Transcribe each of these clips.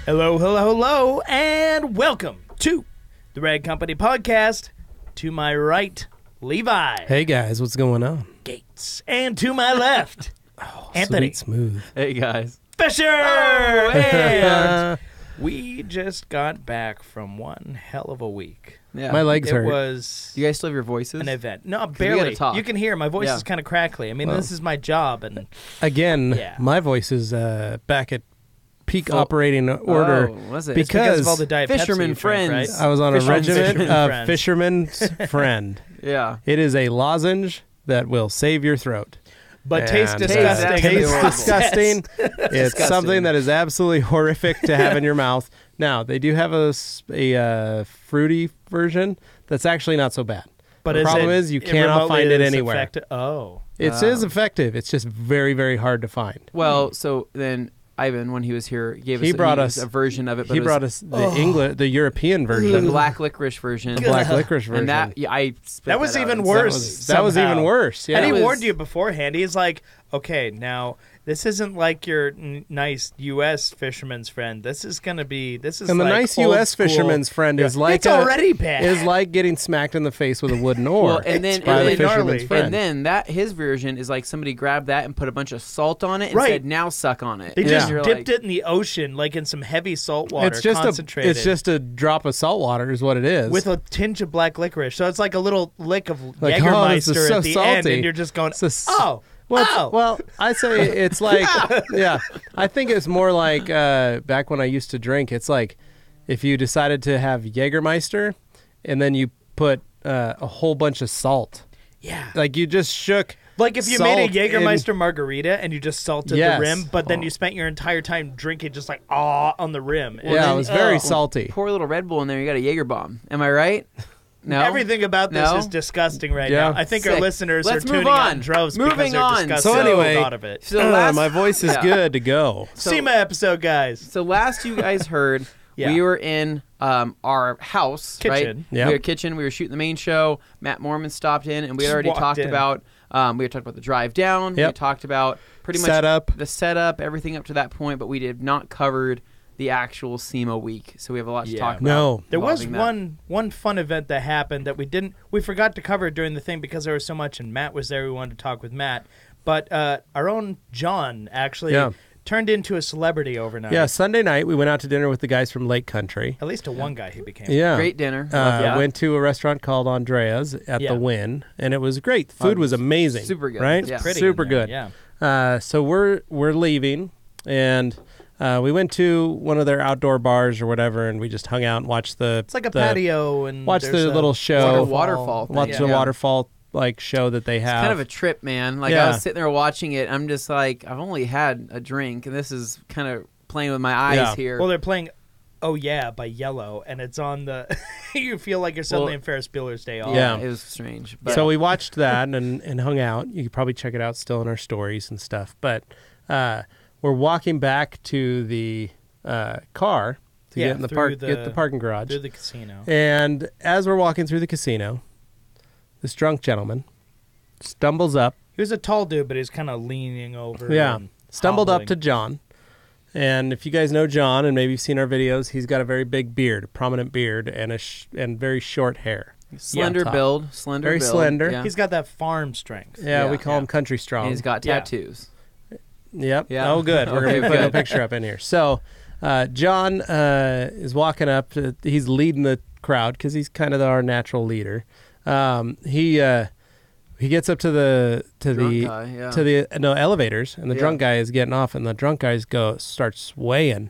Hello, hello, hello, and welcome to the Red Company Podcast. To my right, Levi. Hey guys, what's going on? Gates. And to my left, Anthony. Sweet smooth. Hey guys. Fisher! Oh, and we just got back from one hell of a week. Yeah. My legs It hurt. was You guys still have your voices? an event. No, we barely. gotta talk. You can hear my voice Yeah. is kind of crackly. I mean, Well. this is my job, and Again, Yeah. my voice is back at peak operating order. Oh, was it? it's because of all because the Diet Fisherman Pepsi you drank, friends. right? I was on a Fisherman's regiment fisherman of friends. fisherman's friend. Yeah. It is a lozenge that will save your throat. But tastes And, disgusting. tastes horrible. disgusting. It's Disgusting. something that is absolutely horrific to have in your mouth. Now, they do have a fruity version that's actually not so bad. But The problem is you cannot find it anywhere. Oh. It is effective. It's just very, very hard to find. Well, so then Ivan, when he was here, gave He us brought us- a version of it. But He it was brought us the European the version, black licorice version. the black licorice version. And that, yeah, I spit That was out. even It's- worse. That was somehow. even worse. Yeah. And he was- warned you beforehand. He's like, okay, now this isn't like your nice U.S. fisherman's friend. This is and the like nice old U.S. school- fisherman's friend is like it's already bad. is like getting smacked in the face with a wooden oar. Well, and then- by and the then- fisherman's gnarly. friend. And then that his version is like somebody grabbed that and put a bunch of salt on it and Right. said, "Now suck on it." They just You're dipped like, it in the ocean, like in some heavy salt water, it's just concentrated. it's just a drop of salt water is what it is. with a tinge of black licorice. So it's like a little lick of Like, Jägermeister this is so at the end, salty. and you're just going, It's a s- oh, oh. Well, I say it's like, yeah, I think it's more like back when I used to drink. It's like if you decided to have Jägermeister and then you put a whole bunch of salt. Yeah. Like you just shook. Like if you made a salt Jägermeister margarita and you just salted Yes. the rim, but then you spent your entire time drinking just like on the rim. And Yeah, then- it was very oh. salty. pour a little Red Bull in there. You got a Jaeger bomb. Am I right? No. Everything about this No? is disgusting right Yeah. now. I think our Sick. listeners Let's are move tuning out on. in droves Moving because they're on. disgusted So anyway, thought of it. So last, my voice is yeah. good to go. So- SEMA episode, guys. So last you guys heard, Yeah. we were in our house, Kitchen. right? Yeah. We were kitchen. We were shooting the main show. Matt Mormon stopped in, and we had Just already walked talked in. about. We had talked about the drive down. Yep. We talked about pretty much Setup. the setup, everything up to that point, but we did not covered the actual SEMA week. So we have a lot to Yeah. talk about. No. There was involving that. one fun event that happened that we forgot to cover during the thing because there was so much, and Matt was there. We wanted to talk with Matt, but our own John actually Yeah. turned into a celebrity overnight. Yeah, Sunday night we went out to dinner with the guys from Lake Country. At least to one guy he became. Yeah. Great dinner. Yeah. Went to a restaurant called Andrea's at Yeah. the Wynn, and it was great. Food was amazing. super good. Right? Yeah. Pretty Super in there, good. Yeah. So we're leaving, and we went to one of their outdoor bars or whatever, and we just hung out and watched the. It's like a patio and watch there's the a little show. Like a waterfall thing. Watch Yeah. the Yeah. waterfall like show that they have. Kind of a trip, man. Like Yeah. I was sitting there watching it. I'm just like, I've only had a drink, and this is kind of playing with my eyes Yeah. here. Well, they're playing "Oh Yeah" by Yellow, and it's on the. You feel like you're suddenly in Ferris Bueller's Day Off. Yeah. It was strange. But So we watched that and hung out. You could probably check it out still in our stories and stuff. But we're walking back to the car to Yeah, get in the through get the parking garage. through the casino. And as we're walking through the casino, this drunk gentleman stumbles up. He was a tall dude, but he was kind of leaning over. Yeah, and stumbled up hobbling. to John. And if you guys know John, and maybe you've seen our videos, he's got a very big beard, a prominent beard, and and very short hair. slender top. build, slender Very build. slender. Yeah. He's got that farm strength. Yeah, Yeah. we call him Country Strong. And he's got Yeah. tattoos. Yep. Yeah. Oh, good. We're going to Okay, be putting a good. picture up in here. So, John is walking up. He's leading the crowd because he's kind of our natural leader. He gets up to the Drunk guy, yeah. to the elevators, and the Yeah. drunk guy is getting off, and the drunk guys starts swaying,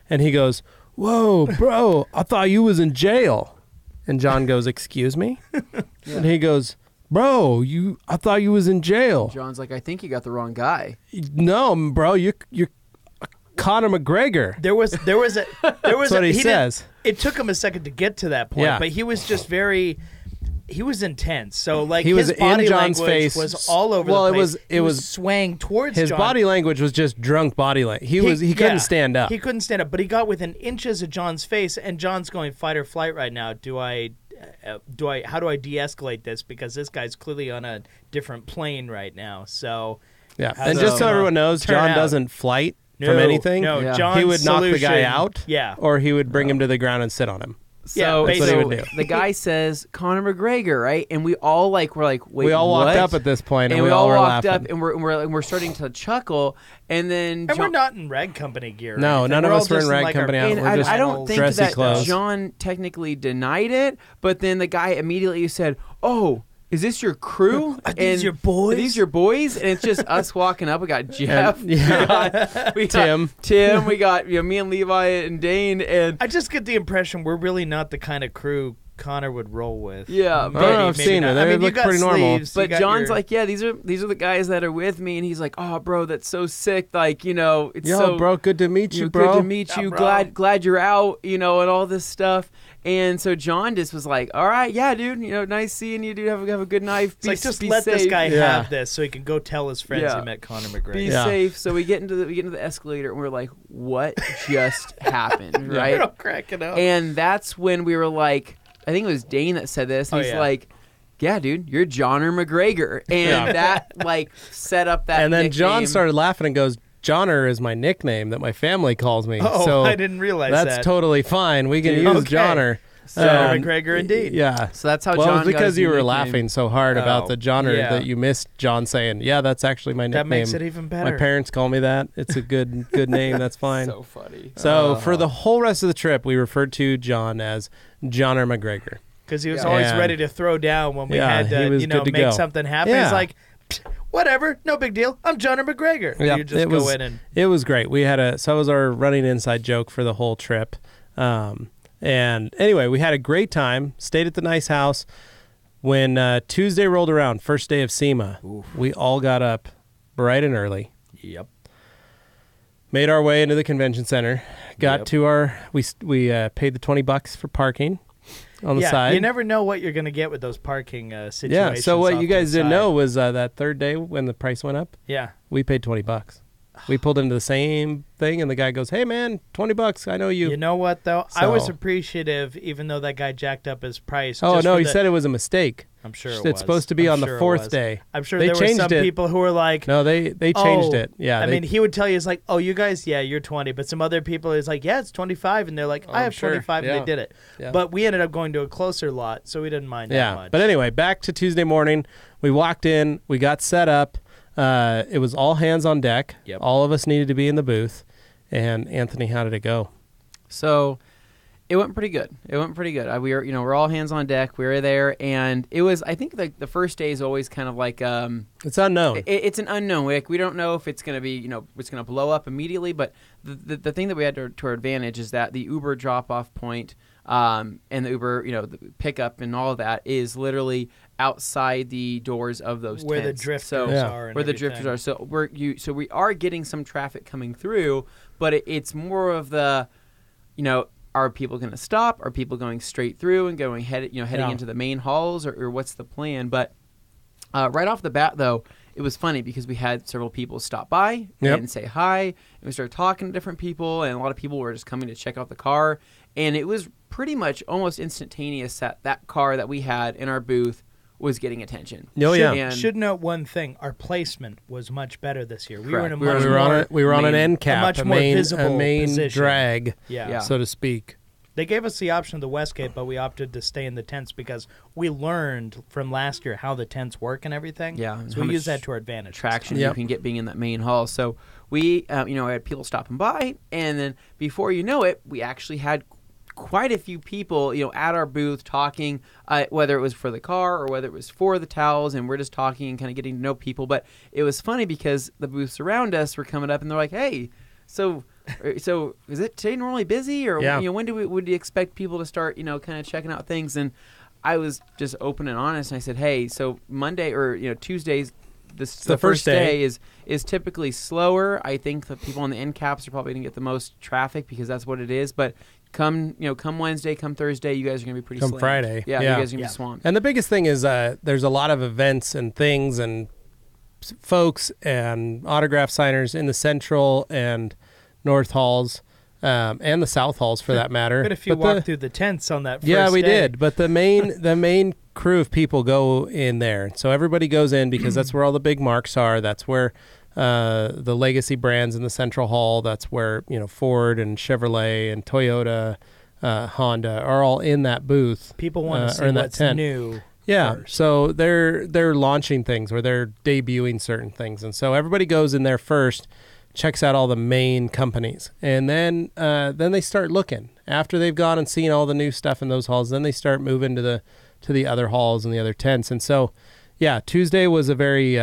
and he goes, "Whoa, bro! I thought you was in jail." And John goes, "Excuse me?" And he goes, "Bro, I thought you was in jail." John's like, I think you got the wrong guy. No, bro, you're Conor McGregor. There was That's what he didn't- says. It took him a second to get to that point, Yeah. but he was just he was intense. So like He was his body in John's language face. was all over Well, the it place. was- He it was was- swaying towards His John. body language was just drunk body language. He couldn't yeah, stand up. He couldn't stand up, but he got within inches of John's face, and John's going fight or flight right now. How do I de-escalate this, because this guy's clearly on a different plane right now. So Yeah, How's and that just so gonna everyone knows, turn John out? doesn't flight. from anything. No, Yeah. John's He would knock the guy solution- out, Yeah. or he would bring him to the ground and sit on him. So, that's what he would so do. the guy says Conor McGregor, right? And we all were like, wait, We all walked what? up at this point, and and we all all were walked laughing. up, and we're starting to chuckle, and then And we're not in rag company gear. or No, anything. none of We're us all were in just rag like our company outfit. and We're just I don't think dressy that clothes. John technically denied it, but then the guy immediately said, "Oh, is this your crew? Are these your boys? Are these your boys?" And it's just us walking up. We got Jeff, And- yeah. we got Tim. Tim, we got me and Levi and Dane, and I just get the impression we're really not the kind of crew Connor would roll with. yeah, I don't know, I've seen not. it. They I mean, you look got pretty normal. sleeves, you But got John's your- like, yeah, these are the guys that are with me, and he's like, oh, bro, that's so sick. Like, it's Yo, so bro, good to meet you, bro. Good to meet you. bro. Glad you're out. And all this stuff. And so John just was like, all right, yeah, dude. Nice seeing you, dude. Have a good night. It's like, just be let this safe. guy Yeah. have this so he can go tell his friends Yeah. he met Conor McGregor. Be Yeah. safe. So we get into the escalator, and we're like, what just happened, right? We're all cracking up. And that's when we were like, I think it was Dane that said this. Oh, He's yeah. like, yeah, dude, you're Johnner McGregor. And that set up that And then John nickname. started laughing and goes, Johnner is my nickname that my family calls me. Oh, so I didn't realize that's that. totally fine. We can Dude, use okay. Johnner. Conor McGregor indeed. Yeah. So that's how Well, John it's because got his you were nickname. laughing so hard about Oh, the Johnner yeah. that you missed John saying, yeah, that's actually my nickname. That makes it even better. My parents call me that. It's a good name. That's fine. So funny. So for the whole rest of the trip, we referred to John as Johnner McGregor. Because he was Yeah. always And- ready to throw down when we Yeah, had he to, was good to make go. something happen. Yeah. He's like, whatever, no big deal. I'm Johnner McGregor. Yeah, You just it go was- in and It was great. We had so it was our running inside joke for the whole trip. And anyway, we had a great time, stayed at the nice house. When Tuesday rolled around, first day of SEMA, we all got up bright and early, yep. made our way into the convention center, got Yep. to we paid the $20 for parking on the side. You never know what you're going to get with those parking situations. Yeah, so what off you to guys the didn't side. know was that third day when the price went up, Yeah. we paid $20. We pulled into the same thing, and the guy goes, "Hey, man, $20. I know you." You know what, though? I was So- appreciative, even though that guy jacked up his price. Oh just no, for he the- said it was a mistake. I'm sure it It's was. supposed to be I'm on the sure it fourth was. day. I'm sure They there were changed some it. people who were like, No, they changed it. Yeah, I they- mean, he would tell you, it's like, oh, you guys, yeah, you're 20. But some other people is like, yeah, it's 25. And they're like, I I'm have sure. 25, Yeah. and they did it. Yeah. But we ended up going to a closer lot, so we didn't mind that yeah. much. But anyway, back to Tuesday morning. We walked in. We got set up. It was all hands on deck. Yep. All of us needed to be in the booth. And Anthony, how did it go? So it went pretty good. We were, we're all hands on deck. We were there, and it was. I think the first day is always kind of like It's unknown. it's an unknown. We don't know if it's going to be, it's going to blow up immediately. But the thing that we had to our advantage is that the Uber drop off point and the Uber, the pickup and all of that is literally outside the doors of those where the tents. drifters So, Yeah. are. And where the everything. drifters are. So we are getting some traffic coming through, but it's more of the, are people going to stop? Are people going straight through and heading Yeah. into the main halls, or what's the plan? But right off the bat, though, it was funny because we had several people stop by Yep. and say hi, and we started talking to different people, and a lot of people were just coming to check out the car, and it was pretty much almost instantaneous that car that we had in our booth was getting attention. Oh, yeah. And Should note one thing: our placement was much better this year. We were in a Correct. much we were on more, we were on an main- end cap, much a more main visible position. drag, yeah. so to speak. They gave us the option of the West Gate, but we opted to stay in the tents because we learned from last year how the tents work and everything. Yeah, and so how we much use that to our advantage. traction Yep. you can get being in that main hall. So we, had people stopping by, and then before you know it, we actually had quite a few people, at our booth talking, whether it was for the car or whether it was for the towels, and we're just talking and kind of getting to know people. But it was funny because the booths around us were coming up, and they're like, "Hey, so is it today normally busy, or Yeah. when would you expect people to start, kind of checking out things?" And I was just open and honest, and I said, "Hey, so Monday or Tuesdays, the first day. is typically slower. I think the people on the end caps are probably going to get the most traffic because that's what it is. But come Wednesday, come Thursday, you guys are going to be pretty Come slammed. Friday. Yeah, Yeah. you guys are going to Yeah. be swamped. And the biggest thing is there's a lot of events and things and folks and autograph signers in the central and north halls and the south halls for that matter. But if you But walk through the tents on that first yeah, we day, did. But the main crew of people go in there. So everybody goes in because that's where all the big marks are. That's where the legacy brands in the central hall. That's where, Ford and Chevrolet and Toyota, Honda are all in that booth. People want to see what's new. Yeah, first. so they're launching things or they're debuting certain things. And so everybody goes in there first, checks out all the main companies. And then they start looking. After they've gone and seen all the new stuff in those halls, then they start moving to the other halls and the other tents. And so, yeah, Tuesday was a very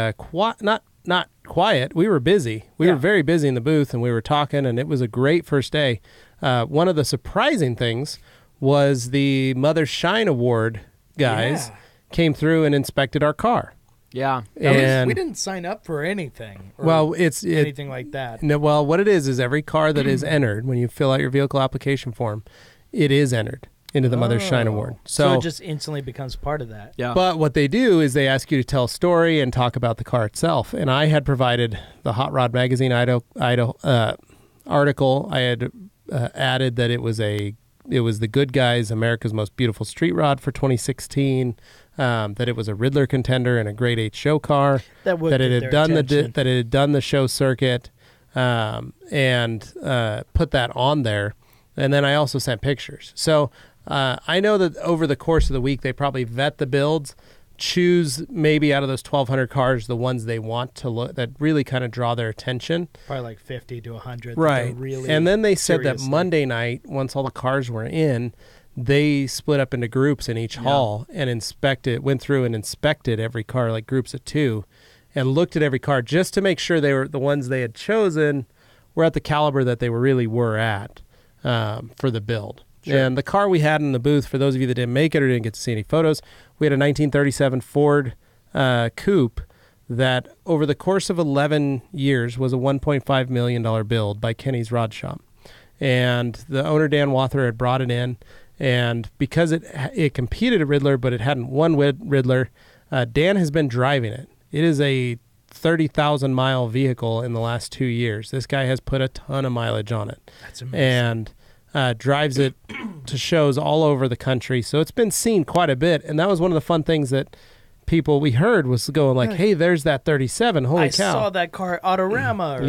not quiet. We were busy. We were very busy in the booth, and we were talking, and it was a great first day. One of the surprising things was the Mother's Shine Award guys came through and inspected our car. Yeah. And we didn't sign up for anything. Anything like that. No, well, what it is every car that is entered, when you fill out your vehicle application form, it is entered into the Mother's Shine Award. So it just instantly becomes part of that. Yeah. But what they do is they ask you to tell a story and talk about the car itself. And I had provided the Hot Rod Magazine article. I had added that it was the Good Guys America's Most Beautiful Street Rod for 2016. That it was a Riddler contender and a Grade 8 show car. That it had done the show circuit, and put that on there. And then I also sent pictures. So I know that over the course of the week, they probably vet the builds, choose maybe out of those 1,200 cars the ones they want to look that really kind of draw their attention. Probably like 50 to 100. Right. And then they said that Monday night, once all the cars were in, they split up into groups in each hall and went through and inspected every car, like groups of 2, and looked at every car just to make sure the ones they had chosen were at the caliber that they really were at for the build. Sure. And the car we had in the booth, for those of you that didn't make it or didn't get to see any photos, we had a 1937 Ford Coupe that over the course of 11 years was a $1.5 million build by Kenny's Rod Shop. And the owner, Dan Wather, had brought it in. And because it competed at Riddler, but it hadn't won with Riddler, Dan has been driving it. It is a 30,000-mile vehicle in the last 2 years. This guy has put a ton of mileage on it. That's amazing. And drives it to shows all over the country. So it's been seen quite a bit. And that was one of the fun things that we heard was going like, hey, there's that 37. Holy cow. I saw that car at Autorama.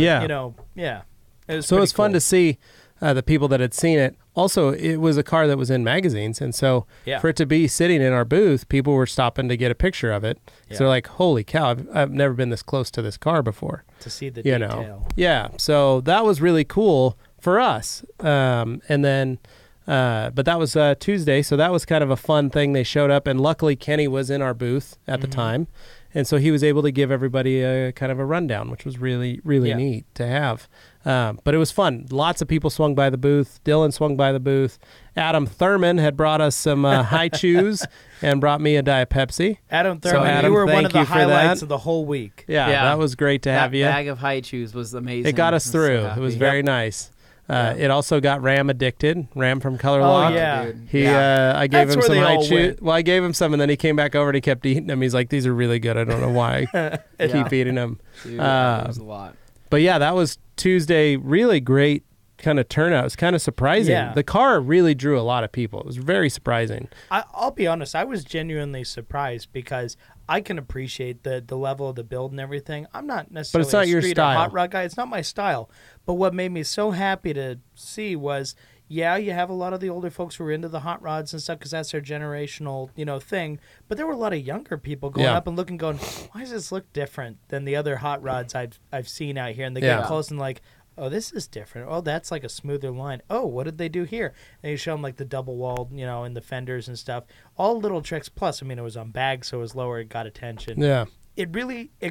So it was fun to see the people that had seen it. Also, it was a car that was in magazines, and so for it to be sitting in our booth, people were stopping to get a picture of it. So they're like, holy cow, I've never been this close to this car before. To see the detail. Yeah, so that was really cool for us. And then, but that was Tuesday, so that was kind of a fun thing. They showed up, and luckily Kenny was in our booth at the time, and so he was able to give everybody a kind of a rundown, which was really, really neat to have. But it was fun. Lots of people swung by the booth. Dylan swung by the booth. Adam Thurman had brought us some high chews and brought me a Diet Pepsi. Adam Thurman, you were one of the highlights of the whole week. Yeah, that was great to have you. That bag of high chews was amazing. It got us through. It was very nice. It also got Ram addicted. Ram from Color Lock. I gave him some high chews. Well, I gave him some, and then he came back over and he kept eating them. He's like, "These are really good. I don't know why I keep eating them." Dude, that was a lot. But yeah, that was Tuesday. Really great kind of turnout. It was kind of surprising. Yeah. The car really drew a lot of people. It was very surprising. I'll be honest. I was genuinely surprised because I can appreciate the level of the build and everything. I'm not necessarily but it's not your style. Hot rod guy. It's not my style. But what made me so happy to see was, you have a lot of the older folks who are into the hot rods and stuff because that's their generational, thing. But there were a lot of younger people going up and looking, going, why does this look different than the other hot rods I've seen out here? And they get close and like, oh, this is different. Oh, that's like a smoother line. Oh, what did they do here? And you show them like the double walled, and the fenders and stuff. All little tricks. Plus, it was on bags, so it was lower. It got attention. Yeah. It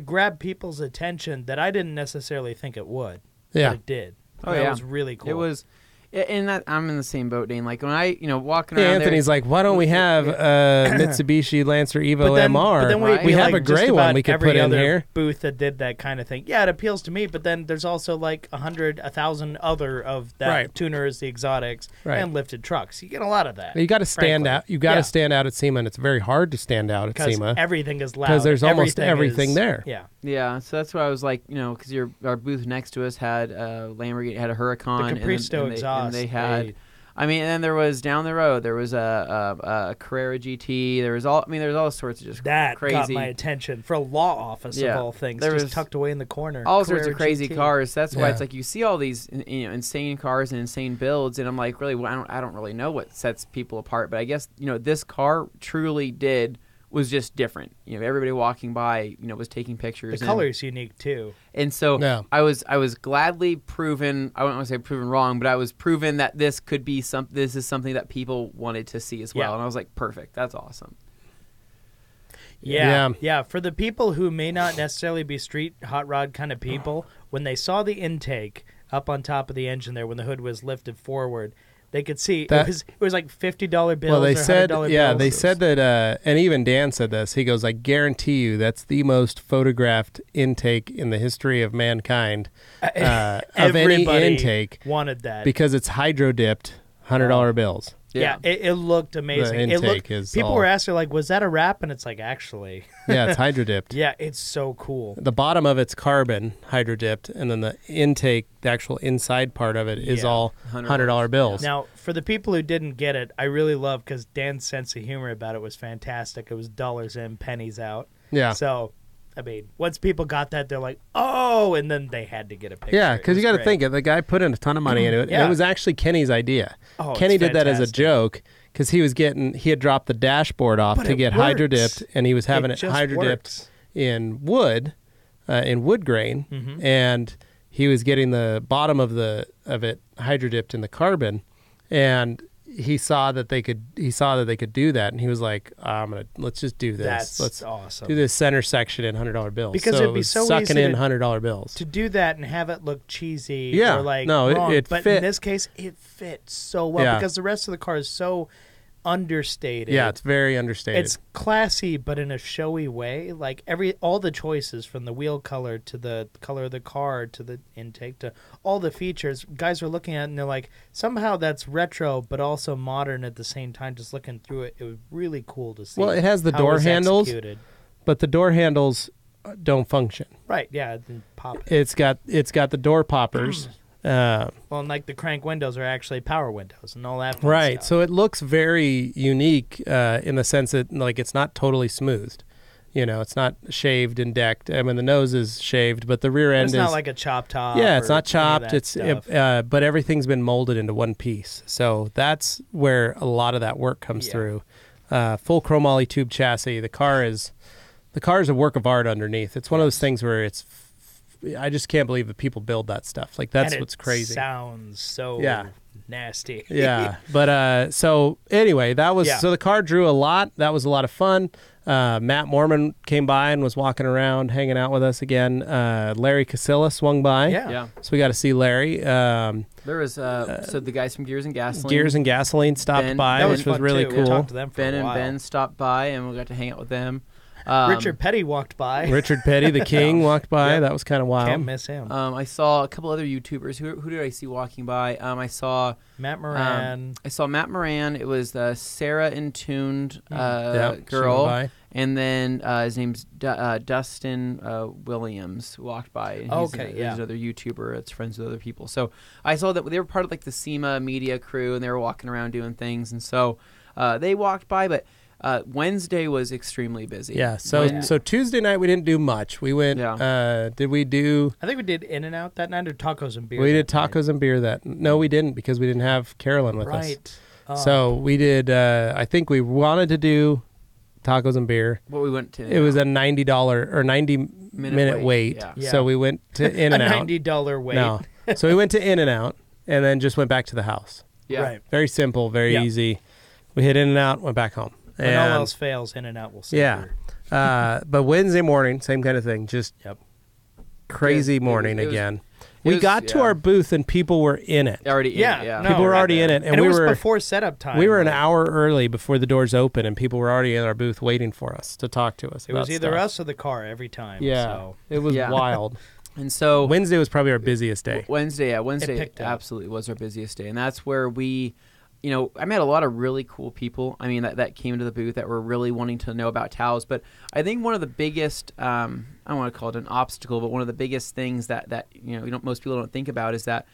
grabbed people's attention that I didn't necessarily think it would. Yeah. But it did. Oh, that was really cool. It was. And that I'm in the same boat, Dane. Like when I, walking around Anthony's like, why don't we have a Mitsubishi Lancer Evo MR? But then we have a gray one we could put in here. Booth that did that kind of thing. Yeah, it appeals to me. But then there's also like 100, 1,000 other of that tuners, the exotics, and lifted trucks. You get a lot of that. You got to stand out. You got to stand out at SEMA, and it's very hard to stand out at SEMA. Everything is loud. Because there's almost everything there. Yeah. Yeah. So that's why I was like, because our booth next to us had a Lamborghini, had a Huracan, the Capristo exhaust. and they had I mean, and then there was down the road. There was a Carrera GT. There's all sorts of just that crazy. got my attention for a law office of all things. There just was tucked away in the corner. All Carrera sorts of crazy GT. cars. That's why it's like you see all these insane cars and insane builds, and I'm like, really, I don't really know what sets people apart. But I guess this car truly was just different. Everybody walking by, was taking pictures. The color's unique too. And so I was gladly proven. I don't want to say proven wrong, but I was proven that this is something that people wanted to see as well. And I was like, perfect. That's awesome. Yeah. For the people who may not necessarily be street hot rod kind of people, when they saw the intake up on top of the engine there, when the hood was lifted forward, they could see it was like $50 bills. Well, they or said, $100 bills. they said that, and even Dan said this. He goes, I guarantee you that's the most photographed intake in the history of mankind of any intake. Wanted that because it's hydro dipped $100 bills. Yeah, it looked amazing. The intake is people were asking like, was that a wrap? And it's like, actually, yeah, it's hydro dipped. Yeah, it's so cool. The bottom of it's carbon hydro dipped, and then the intake, the actual inside part of it, is all $100 bills. Now, for the people who didn't get it, I really love because Dan's sense of humor about it was fantastic. It was dollars in, pennies out. Yeah. So, I mean, once people got that, they're like, oh, and then they had to get a picture. Yeah, because you got to think it. The guy put in a ton of money into it. And it was actually Kenny's idea. Oh, Kenny did that as a joke because he had dropped the dashboard off to get hydro dipped, and he was having it hydro dipped in wood grain, and he was getting the bottom of it hydro dipped in the carbon, and he saw that they could do that, and he was like, let's just do this. Let's awesome. Do this center section in $100 bills. Because so it'd be so sucking easy in $100 bills. To do that and have it look cheesy Yeah. or like No, wrong. it but fit. in this case, it fits so well because the rest of the car is so understated. Yeah, it's very understated. It's classy, but in a showy way. Like all the choices, from the wheel color to the color of the car to the intake to all the features, guys are looking at it and they're like, somehow that's retro, but also modern at the same time. Just looking through it, it was really cool to see. Well, it has the how door it was handles, executed. but the door handles don't function. Right? Yeah, then pop it. It's got the door poppers. Well, and like the crank windows are actually power windows and all that. Right. Stuff. So it looks very unique in the sense that like it's not totally smoothed. It's not shaved and decked. I mean, the nose is shaved, but the rear end is not like a chop top. Yeah, it's not chopped. But everything's been molded into one piece. So that's where a lot of that work comes through. Full chromoly tube chassis. The car is a work of art underneath. It's one of those things where I just can't believe that people build that stuff. Like that's what's crazy. Sounds so nasty. Yeah. But so anyway, so the car drew a lot. That was a lot of fun. Matt Mormon came by and was walking around, hanging out with us again. Larry Casilla swung by. Yeah. So we got to see Larry. There was so the guys from Gears and Gasoline. Gears and Gasoline stopped by, which was really cool. We talked to them for Ben a and while. Ben stopped by, and we got to hang out with them. Richard Petty walked by. Richard Petty, the king, walked by. That was kind of wild. Can't miss him. I saw a couple other YouTubers. Who did I see walking by? I saw Matt Moran. I saw Matt Moran. It was the Sarah Intuned she girl. went by. And then his name's Dustin Williams walked by. And he's another YouTuber that's friends with other people. So I saw that they were part of like the SEMA media crew, and they were walking around doing things. And so they walked by, but Wednesday was extremely busy. Yeah. So Tuesday night we didn't do much. We went. Did we do? I think we did In-N-Out that night or tacos and beer. We did tacos and beer that. No, we didn't because we didn't have Carolyn with us. Right. So we did. I think we wanted to do tacos and beer. What we went to. It was a $90 or 90-minute wait. Yeah. So we went to In-N-Out. A $90 wait. No. So we went to In-N-Out and then just went back to the house. Yeah. Right. Very simple, very easy. We hit In-N-Out, went back home. When all else fails, In-N-Out will save Yeah. But Wednesday morning, same kind of thing. Just crazy morning again. We got to our booth and people were in it. Already in it, no, people were already in it. And we it was were before setup time. We were an hour early before the doors opened, and people were already in our booth waiting for us to talk to us. It was either stuff. us or the car every time. Yeah. So. It was wild. And so Wednesday was probably our busiest day. Wednesday absolutely was our busiest day. And that's where we, I met a lot of really cool people. I mean, that came to the booth that were really wanting to know about towels. But I think one of the biggest, I don't want to call it an obstacle, but one of the biggest things that most people don't think about is that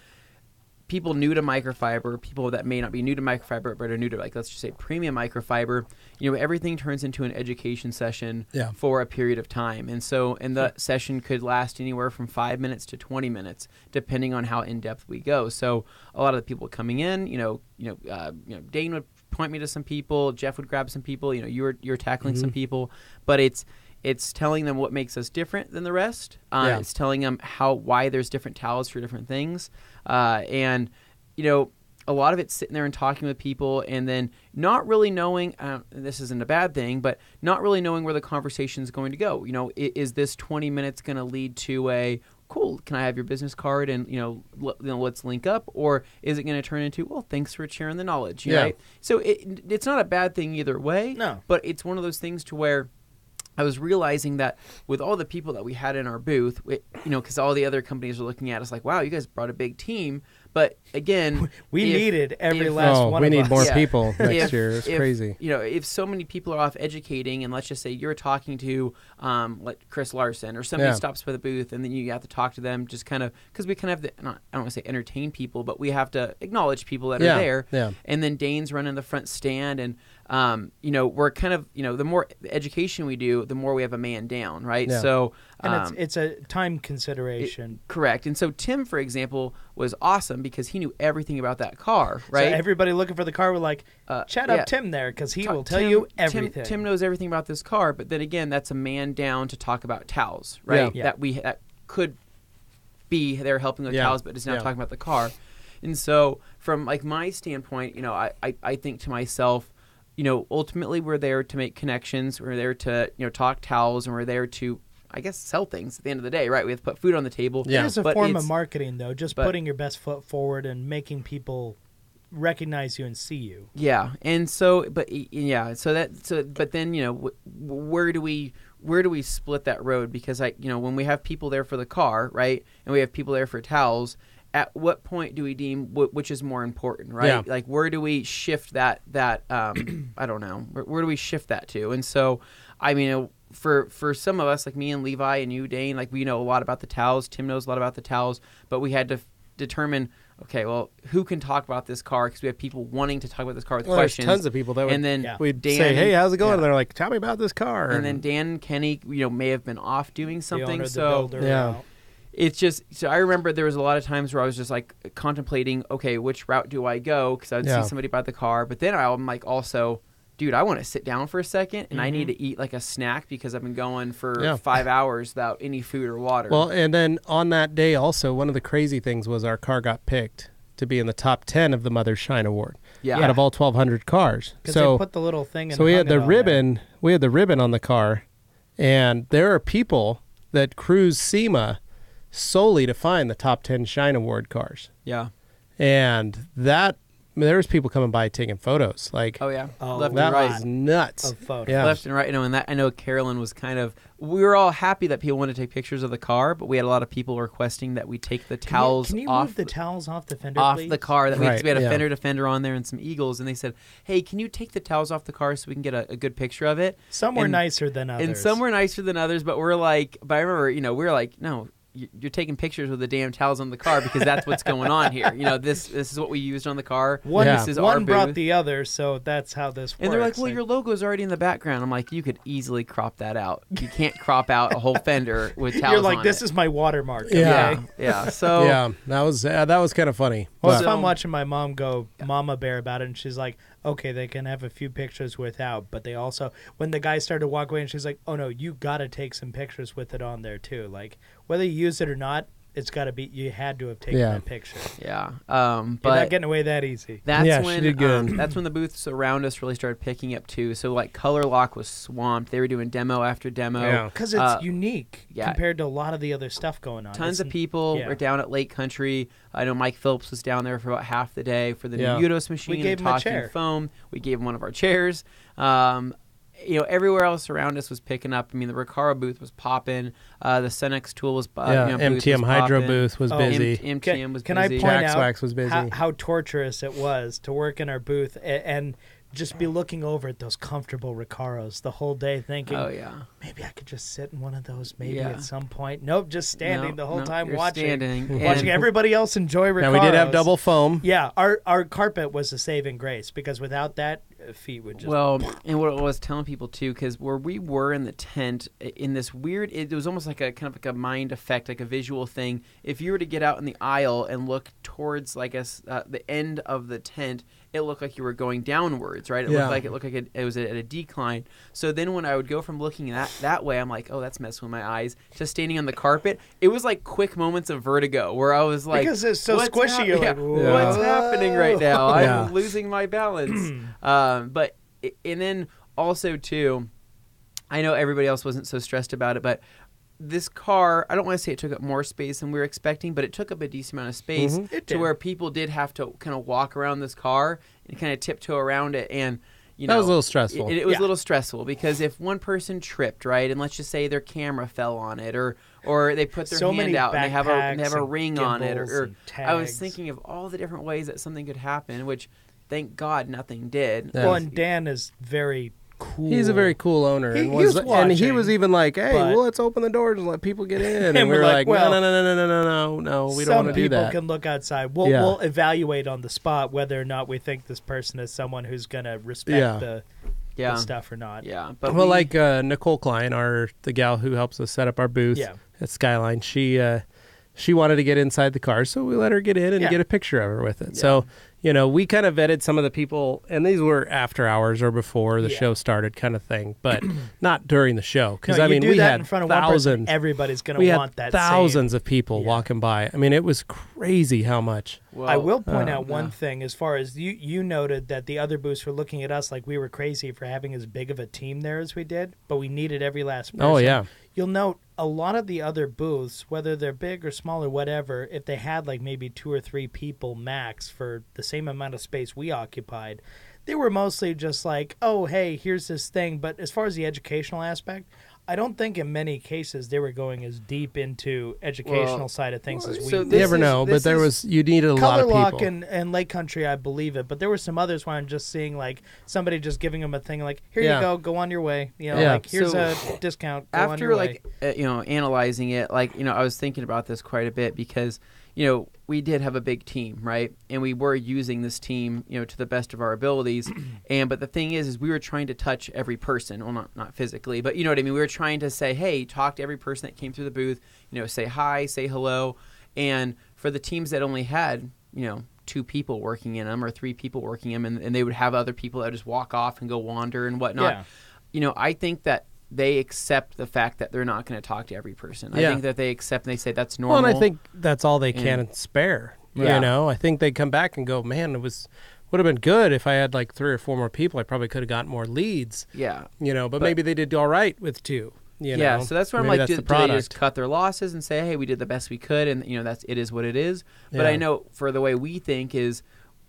people new to microfiber, people that may not be new to microfiber, but are new to, like, let's just say premium microfiber, everything turns into an education session for a period of time. And the session could last anywhere from 5 minutes to 20 minutes, depending on how in depth we go. So a lot of the people coming in, Dane would point me to some people, Jeff would grab some people, you're tackling some people, but it's telling them what makes us different than the rest. It's telling them why there's different towels for different things. And a lot of it's sitting there and talking with people and then not really knowing, this isn't a bad thing, but not really knowing where the conversation is going to go. Is this 20 minutes going to lead to a, cool, can I have your business card and, let's link up? Or is it going to turn into, well, thanks for sharing the knowledge, right? So it's not a bad thing either way. No. But it's one of those things to where I was realizing that with all the people that we had in our booth, because all the other companies were looking at us like, wow, you guys brought a big team. But again, we needed every last one of us. We need more people next year. It's crazy. If so many people are off educating, and let's just say you're talking to like Chris Larson or somebody stops by the booth, and then you have to talk to them just kind of, because we kind of have to, I don't want to say entertain people, but we have to acknowledge people that are there. Yeah. And then Dane's running the front stand, and we're kind of, the more education we do, the more we have a man down, right? Yeah. So and it's a time consideration. Correct. And so Tim, for example, was awesome because he knew everything about that car, right? So everybody looking for the car were like, chat up Tim there because he will tell you everything. Tim knows everything about this car, but then again, that's a man down to talk about towels, right? Yeah. That could be there helping with towels, but is now talking about the car. And so from like my standpoint, I think to myself, ultimately we're there to make connections. We're there to, talk towels, and we're there to, I guess, sell things at the end of the day, right? We have to put food on the table. Yeah. It is a form of marketing, though, just putting your best foot forward and making people recognize you and see you. Yeah. And so, but then, where do we split that road? Because when we have people there for the car, right, and we have people there for towels, at what point do we deem which is more important, right? Yeah. Like, where do we shift that I don't know. Where do we shift that to? And so, I mean, for some of us, like me and Levi and you, Dane, like, we know a lot about the towels. Tim knows a lot about the towels, but we had to determine, okay, well, who can talk about this car? Because we have people wanting to talk about this car with questions. There's tons of people that would, and then we'd Dan say, hey, how's it going? And they're like, tell me about this car. And then Dan and Kenny, may have been off doing something. The so builder, it's just, so I remember there was a lot of times where I was just like contemplating, okay, which route do I go? Because I would see somebody buy the car, but then I'm like, also, dude, I want to sit down for a second, and I need to eat like a snack because I've been going for 5 hours without any food or water. Well, and then on that day also, one of the crazy things was our car got picked to be in the top 10 of the Mother's Shine Award out of all 1,200 cars. Because they put the little thing in. So we had the ribbon. We had the ribbon on the car, and there are people that cruise SEMA solely to find the top 10 Shine Award cars. Yeah. And that, there was people coming by taking photos. Like, left that and right. was nuts. Of photos. Yeah. Left and right. And that, I know Carolyn was kind of, we were all happy that people wanted to take pictures of the car, but we had a lot of people requesting that we take the towels Can you off move the towels off the fender, off please? the car. That we had a fender to fender on there and some Eagles, and they said, hey, can you take the towels off the car so we can get a good picture of it? Some were nicer than others. And some were nicer than others, but we're like, but I remember, we were like, no, you're taking pictures with the damn towels on the car because that's what's going on here. This is what we used on the car. This is our one brought booth. the other, so that's how this works. And they're like, well, your logo's already in the background. I'm like, you could easily crop that out. You can't crop out a whole fender with towels. You're like, on this it. is my watermark. Yeah, Okay? yeah. So that was kind of funny. Well, it's fun watching my mom go mama bear about it, and she's like, okay, they can have a few pictures without, but they also, when the guy started to walk away, and she's like, oh no, you got to take some pictures with it on there too. Like, whether you use it or not, it's got to be, you had to have taken that picture. Yeah. You're not getting away that easy. That's when she did good. That's when the booths around us really started picking up too. So like Color Lock was swamped. They were doing demo after demo. Because it's unique compared to a lot of the other stuff going on. Tons of people were down at Lake Country. I know Mike Phillips was down there for about half the day for the new Udos machine. We gave him a chair. Foam. We gave him one of our chairs. Everywhere else around us was picking up. I mean, the Recaro booth was popping. The Cenex tool was MTM Hydro popping. booth was busy. MTM was Can busy. I point Jack's Wax was busy. how torturous it was to work in our booth and just be looking over at those comfortable Recaros the whole day thinking, Oh yeah. maybe I could just sit in one of those maybe Yeah. at some point. Nope, just standing the whole time you're watching standing. watching And- everybody else enjoy Recaros. Now we did have double foam. Yeah, our carpet was a saving grace because without that, feet would just... Well, and what I was telling people too, because where we were in the tent, in this weird, it was almost like a kind of like a mind effect, like a visual thing. If you were to get out in the aisle and look towards, like the end of the tent, it looked like you were going downwards, right? It looked like it was at a decline. So then when I would go from looking that way, I'm like, oh, that's messing with my eyes. To standing on the carpet, it was like quick moments of vertigo where I was like, because it's so squishy, you're like, what's happening right now? Yeah. I'm losing my balance. But and then also too, I know everybody else wasn't so stressed about it, but this car, I don't want to say it took up more space than we were expecting, but it took up a decent amount of space to where people did have to kind of walk around this car and kind of tiptoe around it. And That was a little stressful. It was a little stressful because if one person tripped, right, and let's just say their camera fell on it, or they put their hand out and they have a ring on it, or I was thinking of all the different ways that something could happen, which thank God nothing did. Well, and Dan is very cool. He's a very cool owner, He and was he was even like, "Hey, but- well, let's open the doors and let people get in." And we were we're like, like, well, "No, we don't want to do Some that." people can look outside. We'll evaluate on the spot whether or not we think this person is someone who's going to respect the stuff or not. Yeah, but Well, like Nicole Klein, the gal who helps us set up our booth at Skyline, she wanted to get inside the car, so we let her get in and get a picture of her with it. Yeah. So, we kind of vetted some of the people, and these were after hours or before the show started kind of thing, but not during the show. Because, No, I mean, you do we that had in front of one person, thousands. everybody's going to want that thousands of people walking by. I mean, it was crazy how much. well, I will point out one thing as far as you noted that the other booths were looking at us like we were crazy for having as big of a team there as we did, but we needed every last person. Oh, yeah. You'll note a lot of the other booths, whether they're big or small or whatever, if they had like maybe 2 or 3 people max for the same amount of space we occupied, they were mostly just like, oh, hey, here's this thing. But as far as the educational aspect, I don't think in many cases they were going as deep into educational side of things as we so did. You never know, but you needed a lot Color of Lock people. and Lake Country, I believe it, but there were some others where I'm just seeing like somebody just giving them a thing like, here you go on your way, like here's a discount. Go on your way. Analyzing it, I was thinking about this quite a bit because we did have a big team, right? And we were using this team, to the best of our abilities. But the thing is we were trying to touch every person. Well, not physically, but you know what I mean? We were trying to say, hey, talk to every person that came through the booth, say hi, say hello. And for the teams that only had, 2 people working in them or 3 people working in them, and they would have other people that would just walk off and go wander and whatnot. Yeah. I think that they accept the fact that they're not going to talk to every person. I think that they accept and they say that's normal. Well, and I think that's all they can spare. Yeah. I think they come back and go, man, would have been good if I had like 3 or 4 more people. I probably could have gotten more leads. Yeah. But maybe they did all right with 2. Yeah, so that's where maybe I'm like, that's do they just cut their losses and say, hey, we did the best we could, and it is what it is. But I know for the way we think is,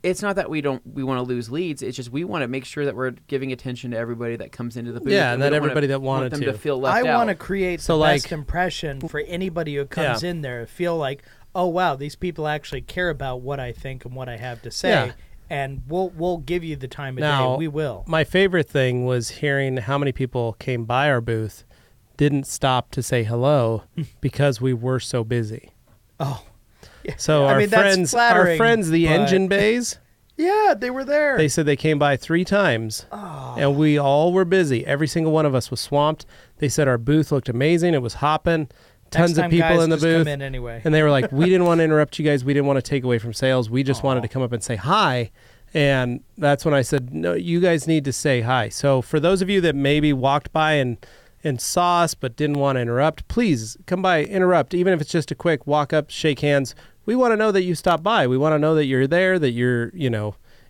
it's not that we want to lose leads. It's just we want to make sure that we're giving attention to everybody that comes into the booth. Yeah, and that everybody that want wanted them to feel left out. I want to create the best impression for anybody who comes in there. Feel like, oh wow, these people actually care about what I think and what I have to say. Yeah. And we'll give you the time of Now, day. We will. My favorite thing was hearing how many people came by our booth, didn't stop to say hello because we were so busy. Oh. Yeah. So I mean, that's flattering, the but- engine bays, Yeah, they were there. they said they came by 3 times, and we all were busy. Every single one of us was swamped. They said our booth looked amazing. It was hopping. Tons Next of time, people guys, in the just booth. come in anyway. And they were like, we didn't want to interrupt you guys. We didn't want to take away from sales. We just wanted to come up and say hi. And that's when I said, no, you guys need to say hi. So for those of you that maybe walked by and saw us but didn't want to interrupt, please come by, interrupt. Even if it's just a quick walk up, shake hands. We want to know that you stopped by. We want to know that you're there, that you're,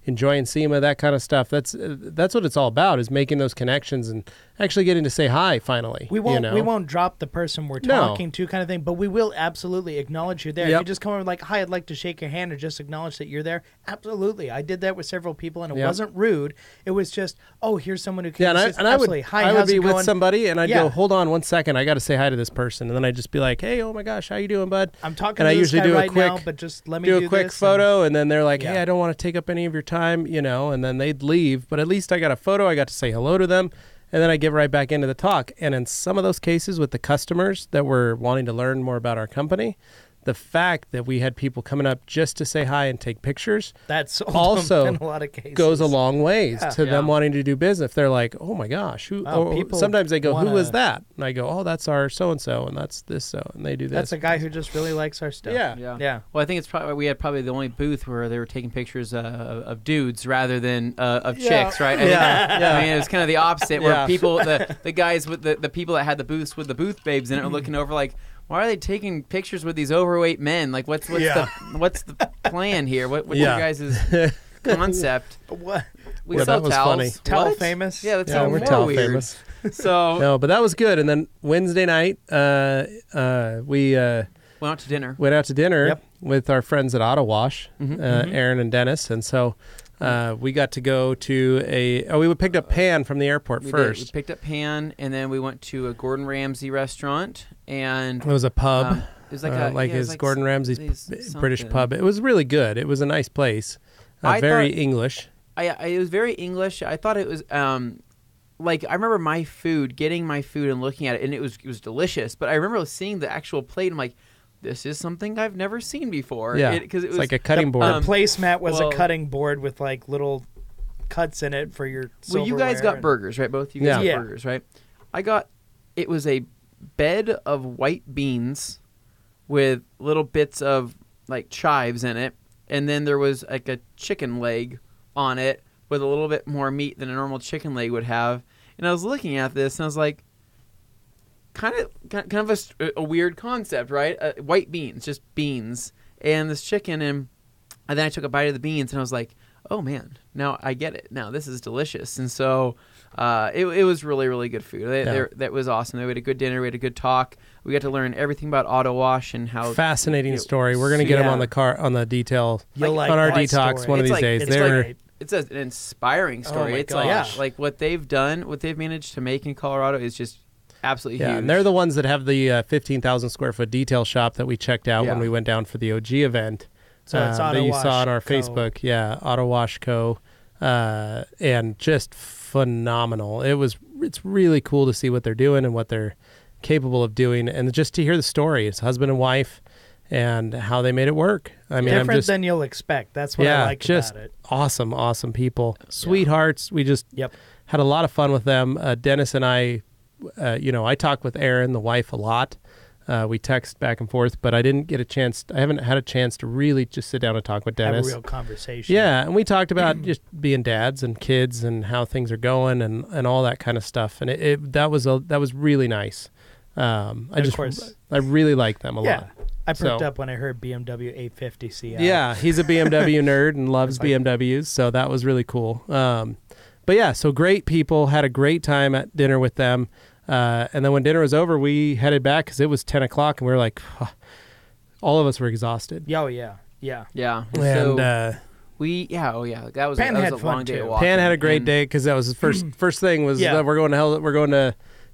enjoying SEMA, that kind of stuff. That's what it's all about, is making those connections and actually getting to say hi finally. We won't drop the person we're talking to kind of thing, but we will absolutely acknowledge you're there. If you just come over like, hi, I'd like to shake your hand or just acknowledge that you're there. Absolutely. I did that with several people and it wasn't rude. It was just, oh, here's someone who can assist. I would be with somebody and I'd go, hold on 1 second, I got to say hi to this person. And then I'd just be like, hey, oh my gosh, how you doing, bud? I'm talking and to I this usually guy do right a quick, now, but just let me do a quick this photo and then they're like, hey, I don't want to take up any of your time, and then they'd leave. But at least I got a photo. I got to say hello to them. And then I get right back into the talk. And in some of those cases with the customers that were wanting to learn more about our company, the fact that we had people coming up just to say hi and take pictures that's also in a lot of cases goes a long ways to them Yeah. wanting to do business. They're like, oh my gosh, people sometimes they go, wanna- who is that? And I go, oh, that's our so-and-so, and that's this so, and they do this. That's a guy who just really likes our stuff. Yeah. Well, I think it's probably we had the only booth where they were taking pictures of dudes rather than of chicks, right? I mean, it was kind of the opposite, where people, the guys with the people that had the booths with the booth babes in it, are looking over like, why are they taking pictures with these overweight men? Like, what's the plan here? What's your guys' concept? What? We Yeah, sell that was towels. funny. Towel What? famous? Yeah, that's Yeah, we're more towel weird. famous. So No, but that was good. And then Wednesday night, we went out to dinner. went out to dinner Yep. with our friends at Auto Wash, Aaron and Dennis, and so we got to go to we picked up Pan from the airport We first. picked up Pan, and then we went to a Gordon Ramsay restaurant, and It was a pub, it was like his Gordon Ramsay's these British something. pub. It was really good. It was a nice place, I very thought- English. it was very English. I thought it was like, I remember getting my food and looking at it, and it was delicious. But I remember seeing the actual plate, and I'm like, this is something I've never seen before. Yeah, because it was it's like a cutting board. The placemat was well- a cutting board with like little cuts in it for your Well, you guys silverware got and- burgers, right? Both you guys Yeah. got burgers, right? It was a bed of white beans with little bits of like chives in it, and then there was like a chicken leg on it with a little bit more meat than a normal chicken leg would have. And I was looking at this, and I was like, kind of a weird concept, right? White beans, just beans, and this chicken, and then I took a bite of the beans, and I was like, oh man, now I get it. Now this is delicious. And so it was really, really good food. That was awesome. We had a good dinner. We had a good talk. We got to learn everything about Auto Wash and how Fascinating story. We're gonna get them on the detail You'll on our that detox story. one of It's these like- days. it's They're it's an inspiring story. my It's gosh. like what they've done, what they've managed to make in Colorado is just absolutely huge. and they're the ones that have the 15,000 square foot detail shop that we checked out when we went down for the OG event. So it's that Auto you Wash saw on our Co. Facebook. Yeah, Auto Wash Co. And just phenomenal. It's really cool to see what they're doing and what they're capable of doing, and just to hear the story. It's husband and wife and how they made it work. I mean, different than you'll expect. That's what I like just about it. awesome people, sweethearts. We just had a lot of fun with them. Dennis and I, I talk with Erin, the wife, a lot. We text back and forth, but I haven't had a chance to really just sit down and talk with Dennis. Have a real conversation. Yeah, and we talked about just being dads and kids and how things are going and all that kind of stuff. And that was really nice. I really like them a lot. I perked up when I heard BMW 850 Ci. Yeah, he's a BMW nerd and loves BMWs, so that was really cool. But yeah, so great people, had a great time at dinner with them. And then when dinner was over, we headed back because it was 10 o'clock, and we were like, all of us were exhausted. Oh, yeah. And so that was Pan had a fun, long day too. of walking. Pan had a great day because that was his first thing was we're going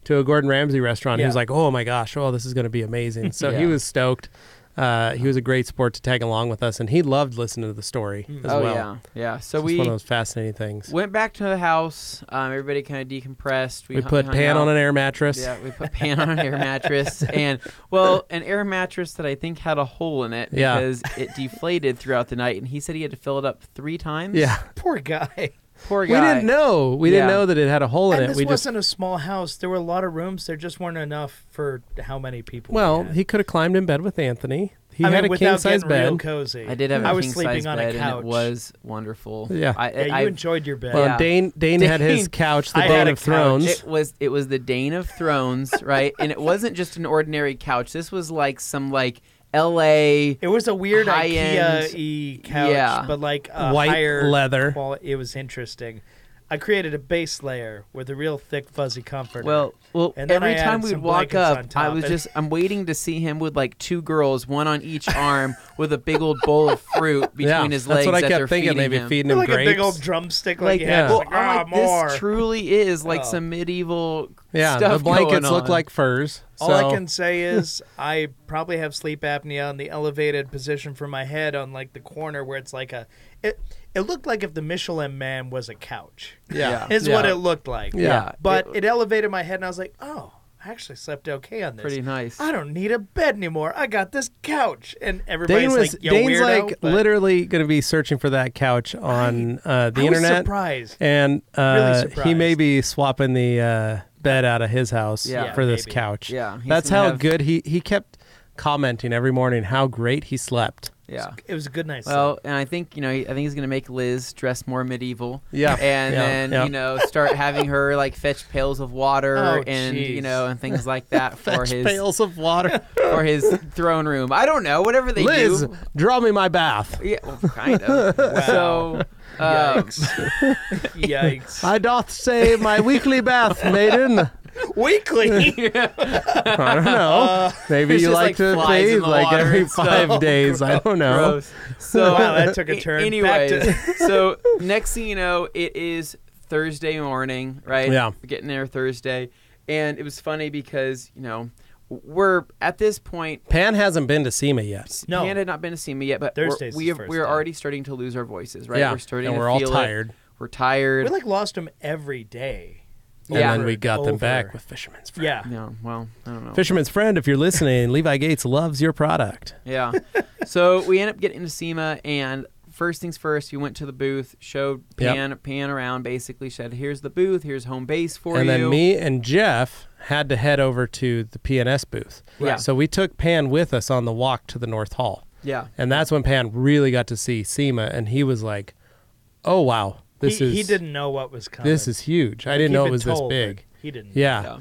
to a Gordon Ramsay restaurant. He was like, oh my gosh, this is going to be amazing. So he was stoked. He was a great sport to tag along with us, and he loved listening to the story as well. Yeah. So It's we one of those fascinating things. went back to the house. Everybody kind of decompressed. We put hung Pan out. on an air mattress. Yeah, we put Pan on an air mattress, and an air mattress that I think had a hole in it because it deflated throughout the night, and he said he had to fill it up 3 times. Yeah. Poor guy. Poor We guy. didn't know. We didn't know that it had a hole in And it. this We just wasn't a small house. There were a lot of rooms. There just weren't enough for how many people. well, we had. he could have climbed in bed with Anthony. He I had mean, a king without size getting real bed. cozy. I did have I a was king sleeping size on bed, a and couch. it was wonderful. Yeah. You enjoyed your bed. Well, Yeah. Dane had his couch, the I Dane had a of Thrones. It was the Dane of Thrones, right? And it wasn't just an ordinary couch. This was like some L.A. It was a weird high-end- IKEA-y couch, Yeah. but like a White higher leather. Quality. It was interesting. I created a base layer with a real thick, fuzzy comforter. Well, And then every I added time we'd some walk blankets on up, top. I'm waiting to see him with like 2 girls, one on each arm, with a big old bowl of fruit between his legs. That's what I that they're kept thinking. feeding Maybe him. feeding him like grapes. a big old drumstick. Like, Like, yeah. well, I'm like, more. this truly is like Oh. some medieval Yeah, stuff the blankets going look on. like furs. All I so- can say is I probably have sleep apnea on the elevated position for my head on like the corner where it's like It looked like if the Michelin Man was a couch. Yeah. Is what it looked like. Yeah. But it elevated my head, and I was like, oh, I actually slept okay on this. Pretty nice. I don't need a bed anymore. I got this couch. And everybody's like, yo, Dane's weirdo. like literally going to be searching for that couch on the I internet. was surprised. And Really surprised. he may be swapping the bed out of his house for this maybe. couch. Yeah, he's That's gonna how have- good he kept commenting every morning how great he slept. Yeah. It was a good night's Well, sleep. and I think he's going to make Liz dress more medieval. Yeah. And then start having her like fetch pails of water Oh, and jeez. and things like that for his Pails of water. for his throne room. I don't know, whatever they Liz, do. draw me my bath. Yeah, well, kind of. Wow. So Yikes. Yikes. I doth say my weekly bath, maiden. Weekly. I don't know. Maybe It's you just like like to flies in bathe the like water every and stuff. 5 days. I don't know. Gross. So Wow, that took a turn. Anyways, Back to- so next thing you know, it is Thursday morning, right? Yeah. We're getting there Thursday, and it was funny because we're at this point. Pan hasn't been to SEMA yet. No. Pan had not been to see me yet, but Thursday's we're the first we're day. already starting to lose our voices, right? Yeah, We're starting and to we're all feel it. tired. We're tired. We like lost them every day. And Yeah. then we got them Over. back with Fisherman's Friend. Yeah. No, well, I don't know. Fisherman's Friend, if you're listening, Levi Gates loves your product. Yeah. So we end up getting to SEMA, and first things first, we went to the booth, showed Pan around, basically said, here's the booth, here's home base for you. And then me and Jeff had to head over to the PNS booth. Yeah. So we took Pan with us on the walk to the North Hall. Yeah. And that's when Pan really got to see SEMA, and he was like, oh, wow. He didn't know what was coming. This is huge. I didn't know it was this big. He didn't. Yeah.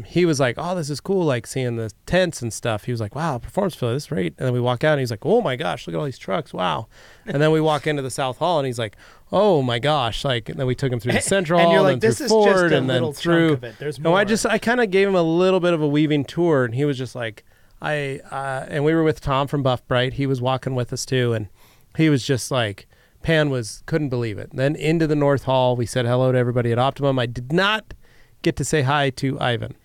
He was like, oh, this is cool, like seeing the tents and stuff. He was like, wow, performance facility, this is great. And then we walk out and he's like, oh my gosh, look at all these trucks. Wow. And then we walk into the South Hall and he's like, oh my gosh. Like, and then we took him through the Central And Hall you're like, and then this through is Ford just a and then little through. chunk of it. There's No, more. I kind of gave him a little bit of a weaving tour, and he was just like, and we were with Tom from Buff Bright. He was walking with us too, and he was just like, Pan couldn't believe it. And then into the North Hall, we said hello to everybody at Optimum. I did not get to say hi to Ivan.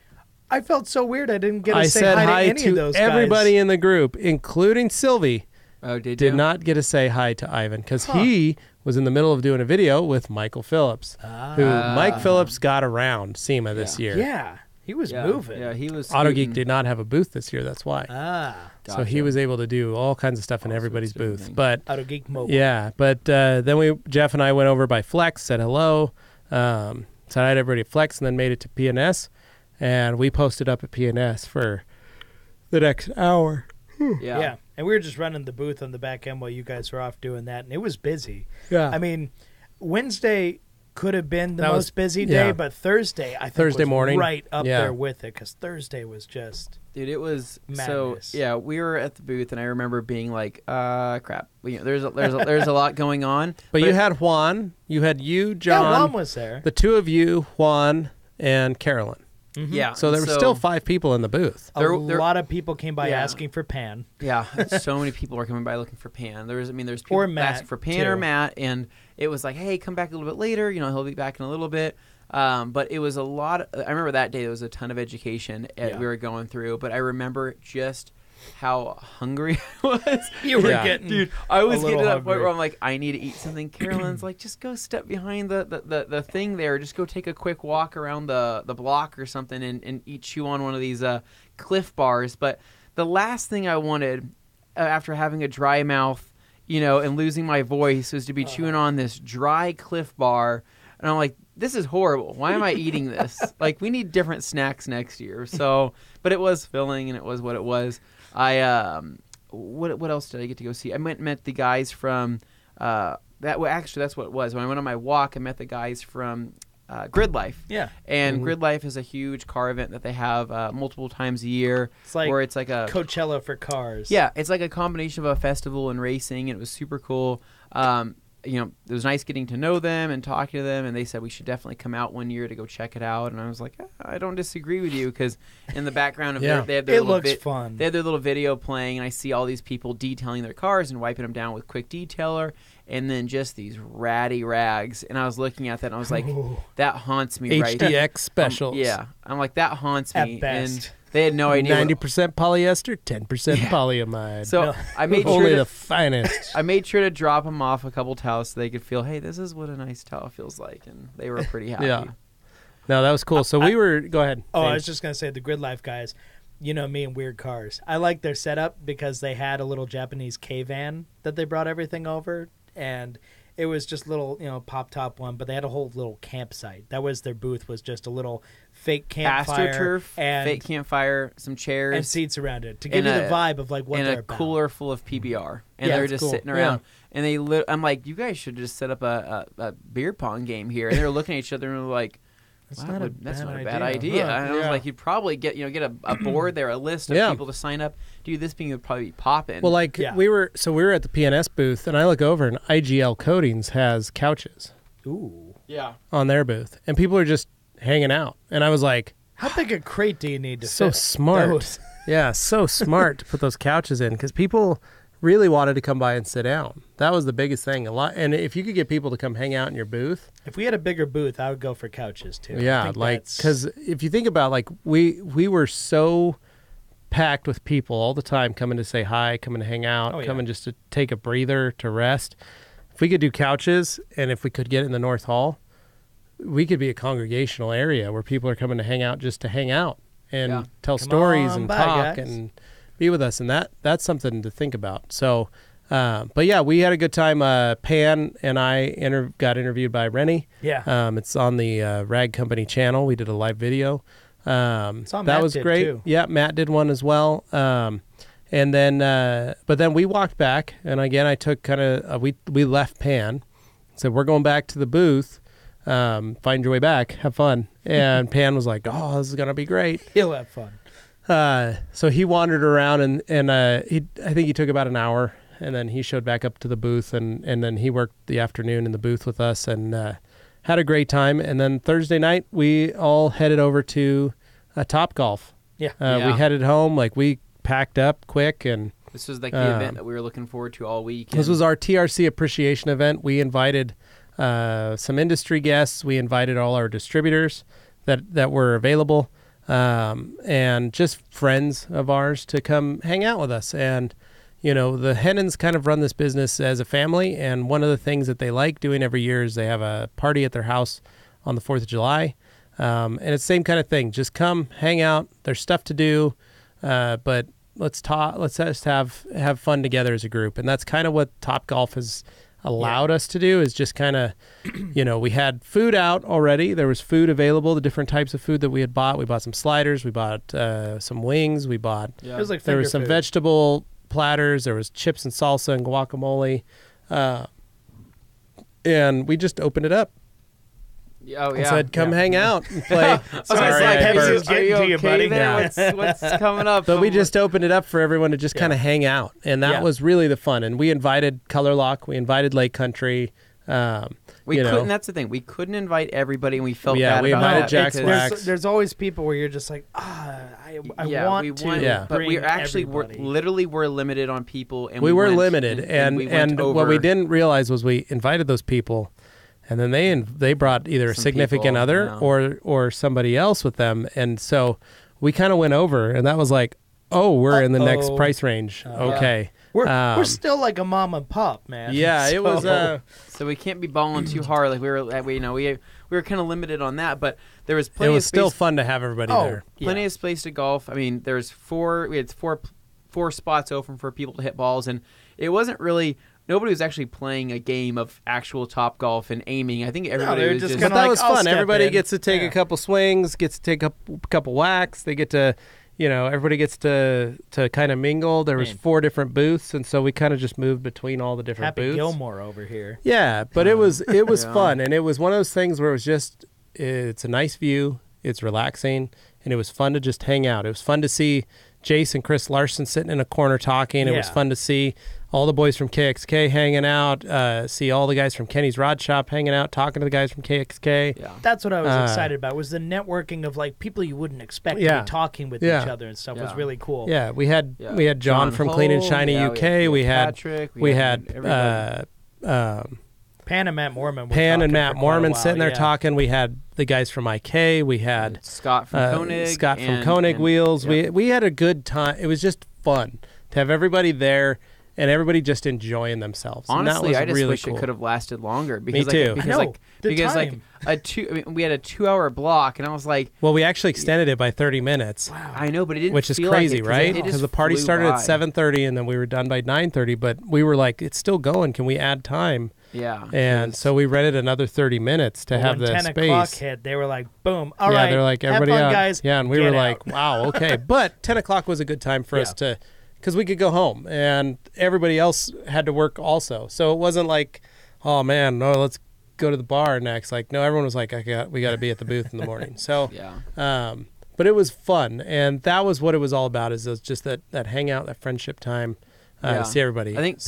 I felt so weird. I didn't get to I say said hi to any of those everybody guys. in the group, including Sylvie. Oh, did Did you? not get to say hi to Ivan because he was in the middle of doing a video with Michael Phillips, who Mike Phillips got around SEMA this year. Yeah. He was moving. Yeah, he was. AutoGeek scooting. did not have a booth this year. That's why. So he Gotcha. was able to do all kinds of stuff in everybody's sorts of booth. things. But Auto Geek Mobile. yeah, but then Jeff and I went over by Flex, said hello, said hi to everybody at Flex, and then made it to PNS, and we posted up at PNS for the next hour. Yeah. And we were just running the booth on the back end while you guys were off doing that, and it was busy. Yeah. I mean, Wednesday could have been the That was- most busy day, yeah. but Thursday, I think, Thursday was morning. right up Yeah. there with it, because Thursday was just... Dude, it was Madness. so. Yeah, we were at the booth, and I remember being like, "Crap, there's a lot going on." But you had Juan, you had you, Yeah, John, Juan was there. the two of you, Juan, and Carolyn. Yeah, So there were still 5 people in the booth. A there- lot of people came by Yeah. asking for Pan. Yeah, so many people are coming by looking for Pan. There's people Or Matt, asking for Pan or too. Matt, and it was like, hey, come back a little bit later. He'll be back in a little bit. But it was a lot. I remember that day there was a ton of education we were going through. But I remember just how hungry I was. You were Yeah. getting... Dude, I was little getting to that point hungry. where I'm like, I need to eat something. Carolyn's like, just go step behind the thing there. Just go take a quick walk around the block or something and chew on one of these Cliff Bars. But the last thing I wanted after having a dry mouth, and losing my voice was to be chewing on this dry Cliff Bar. And I'm like, this is horrible. Why am I eating this? Like, we need different snacks next year. So, but it was filling, and it was what it was. What else did I get to go see? I met the guys from actually that's what it was. When I went on my walk, I met the guys from Grid Life. Yeah. And Grid Life is a huge car event that they have multiple times a year. It's like where it's like a Coachella for cars. yeah, it's like a combination of a festival and racing, and it was super cool. It was nice getting to know them and talking to them, and they said we should definitely come out one year to go check it out. And I was like, I don't disagree with you, because in the background of Yeah. they have their It little looks fun. They have their little video playing, and I see all these people detailing their cars and wiping them down with quick detailer. and then just these ratty rags. And I was looking at that, and I was like, that haunts me right HDX specials. Yeah. I'm like, that haunts me. At best. And they had no idea. 90% polyester, 10% polyamide. So I made only sure the finest. I made sure to drop them off a couple towels so they could feel, hey, this is what a nice towel feels like. And they were pretty happy. Yeah. No, that was cool. So we were, go ahead. Oh, Dane. I was just going to say, the Grid Life guys, you know me and weird cars. I like their setup because they had a little Japanese K-van that they brought everything over, and it was just little, pop-top one, but they had a whole little campsite. That was their booth, was just a little fake campfire. AstroTurf, and fake campfire, some chairs. and seats around it to give you the vibe of like what and they're a about. cooler full of PBR. And Yeah, they're it's just cool. sitting around. And I'm like, you guys should just set up a beer pong game here. And they were looking at each other and were like, That's wow, not a that's bad not a idea. bad idea. Huh, And I was yeah. like, you'd probably get a board there, a list of Yeah. people to sign up. Dude, this thing would probably be popping. Well, like Yeah. we were at the PNS booth, and I look over, and IGL Coatings has couches Ooh. yeah. on their booth, and people are just hanging out. And I was like, How big a crate do you need to so fit smart. those? Yeah, so smart to put those couches in, because people really wanted to come by and sit down. That was the biggest thing. And if you could get people to come hang out in your booth, If we had a bigger booth, I would go for couches too. I yeah, think like that's- because if you think about like we were so packed with people all the time coming to say hi, coming to hang out, Oh, yeah. coming just to take a breather, to rest. If we could do couches, and if we could get in the North Hall, we could be a congregational area where people are coming to hang out just to hang out and Yeah. tell Come stories on and by, talk guys. and be with us, and that's something to think about. So, but yeah, we had a good time. Pan and I got interviewed by Rennie. yeah. It's on the Rag Company channel. We did a live video. Saw That Matt was did, great. too. Yeah, Matt did one as well. And then, but then we walked back, and again, I took kind of we left Pan, said we're going back to the booth. Find your way back, have fun. And Pan was like, "Oh, this is gonna be great." He'll have fun. So he wandered around, and I think he took about an hour, and then he showed back up to the booth, and then he worked the afternoon in the booth with us, and had a great time. And then Thursday night, we all headed over to Top Golf. Yeah. We headed home, like we packed up quick, and This was like the event that we were looking forward to all week. this was our TRC appreciation event. We invited some industry guests. We invited all our distributors that were available, and just friends of ours to come hang out with us. And the Hennens kind of run this business as a family, and one of the things that they like doing every year is they have a party at their house on the 4th of July. And it's the same kind of thing. Just come, hang out. There's stuff to do, but let's talk. Let's just have fun together as a group. And that's kind of what Top Golf has allowed us to do, is just kind of, we had food out already. There was food available, the different types of food that we had bought. We bought some sliders. We bought some wings. We bought, It was like there finger was some food. vegetable platters. There was chips and salsa and guacamole. And we just opened it up. Oh, And yeah. said, come hang out and play. Sorry, I Pepsi's burped. getting to you, buddy. there? Yeah. What's coming up? But we just opened it up for everyone to just kind of hang out, and that Yeah. was really the fun. And we invited Color Lock, we invited Lake Country. We couldn't. That's the thing. We couldn't invite everybody, and we felt Yeah, bad we about invited that. Jack's because- Wax. There's always people where you're just like, I want to Yeah. But bring we actually everybody. were limited on people, and we were went, limited, and we went and over what we didn't realize was we invited those people, and then they brought either a Some significant people, other yeah. or somebody else with them, and so we kind of went over, and that was like, oh, we're in the next Uh-oh. price range. Okay, We're still like a mom and pop, man. yeah, it was. So we can't be balling too hard. Like we were kind of limited on that, but there was It plenty was of still space, fun to have everybody there. plenty of space to golf. I mean, we had four spots open for people to hit balls, and it wasn't really. Nobody was actually playing a game of actual Top Golf and aiming. I think everybody they were was just just But kinda that like, was I'll fun. step Everybody in. gets to take Yeah. a couple swings, gets to take a couple whacks. They get to, everybody gets to kind of mingle. There was Man. 4 different booths, and so we kind of just moved between all the different Happy booths. Gilmore over here. Yeah, but it was Yeah. fun, and it was one of those things where it's a nice view, it's relaxing, and it was fun to just hang out. It was fun to see Jace and Chris Larson sitting in a corner talking. It was Yeah. fun to see all the boys from KXK hanging out, see all the guys from Kenny's Rod Shop hanging out, talking to the guys from KXK. yeah. That's what I was excited about, was the networking of like people you wouldn't expect to Yeah. be talking with Yeah. each other and stuff. Was Yeah. really cool. Yeah, we had Yeah. we had John from Clean and Hull, Shiny yeah, UK. We had Patrick. we had everybody. Pan and Matt Mormon. Were Pan and talking Matt for quite a Mormon while, sitting there yeah. talking. We had the guys from IK. We had Scott from Koenig. Scott from Koenig Wheels. Yep. We had a good time. It was just fun to have everybody there and everybody just enjoying themselves. Honestly, and that was I just really wish cool. it could have lasted longer. Because, Me too. I know, the time. We had a 2-hour block, and I was like, Well, we actually extended it by 30 minutes. Wow. I know, but it didn't Which is feel crazy, like it, right? It Because just the party flew started by. at 7:30 and then we were done by 9:30. But we were like, it's still going. Can we add time? Yeah. And so we rented another 30 minutes to have when the 10 space. o'clock hit, they were like, boom, all yeah, right, they're like, have everybody fun, out. guys. Yeah, and we Get were out. like, wow, okay. But 10 o'clock was a good time for us to, because we could go home and everybody else had to work also. So it wasn't like, oh man, no, let's go to the bar next. Like, no, everyone was like, we got to be at the booth in the morning. So, but it was fun. And that was what it was all about, is just that hangout, that friendship time, to see everybody. I think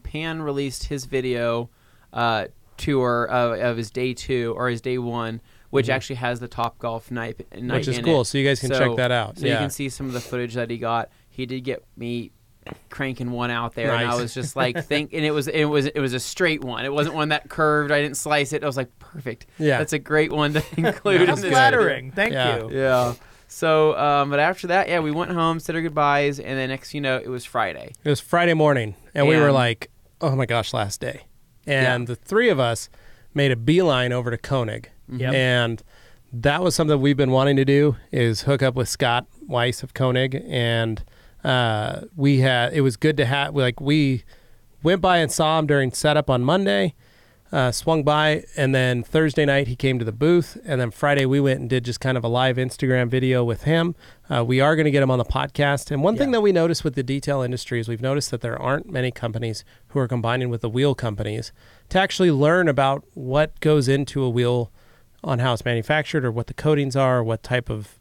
Pan released his video tour of his day 2 or his day 1, which actually has the Top Golf night which is in cool. it. So you guys can check that out. So you can see some of the footage that he got. He did get me cranking one out there, Nice. and I was just like, and it was a straight one. It wasn't one that curved. I didn't slice it. I was like, perfect. Yeah, that's a great one to include. in That's this flattering. video. Thank you. Yeah. So, but after that, we went home, said our goodbyes, and then next, it was Friday. It was Friday morning, and we were like, oh my gosh, last day. And the three of us made a beeline over to Koenig. Yep. And that was something we've been wanting to do, is hook up with Scott Weiss of Koenig. And it was good to have, we went by and saw him during setup on Monday, swung by, and then Thursday night he came to the booth, and then Friday we went and did just kind of a live Instagram video with him. We are going to get him on the podcast. And one thing that we noticed with the detail industry is we've noticed that there aren't many companies who are combining with the wheel companies to actually learn about what goes into a wheel, on how it's manufactured, or what the coatings are, or what type of,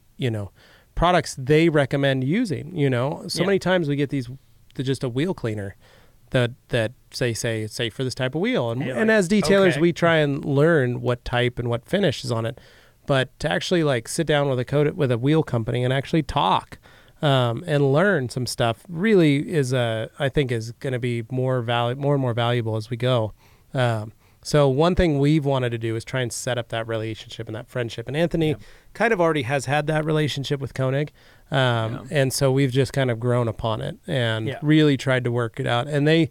products they recommend using. So many times we get just a wheel cleaner that say for this type of wheel, and as detailers we try and learn what type and what finish is on it. But to actually sit down with a wheel company and actually talk and learn some stuff really is I think is going to be more and more valuable as we go. So one thing we've wanted to do is try and set up that relationship and that friendship. And Anthony kind of already has had that relationship with Koenig. And so we've just kind of grown upon it and really tried to work it out. And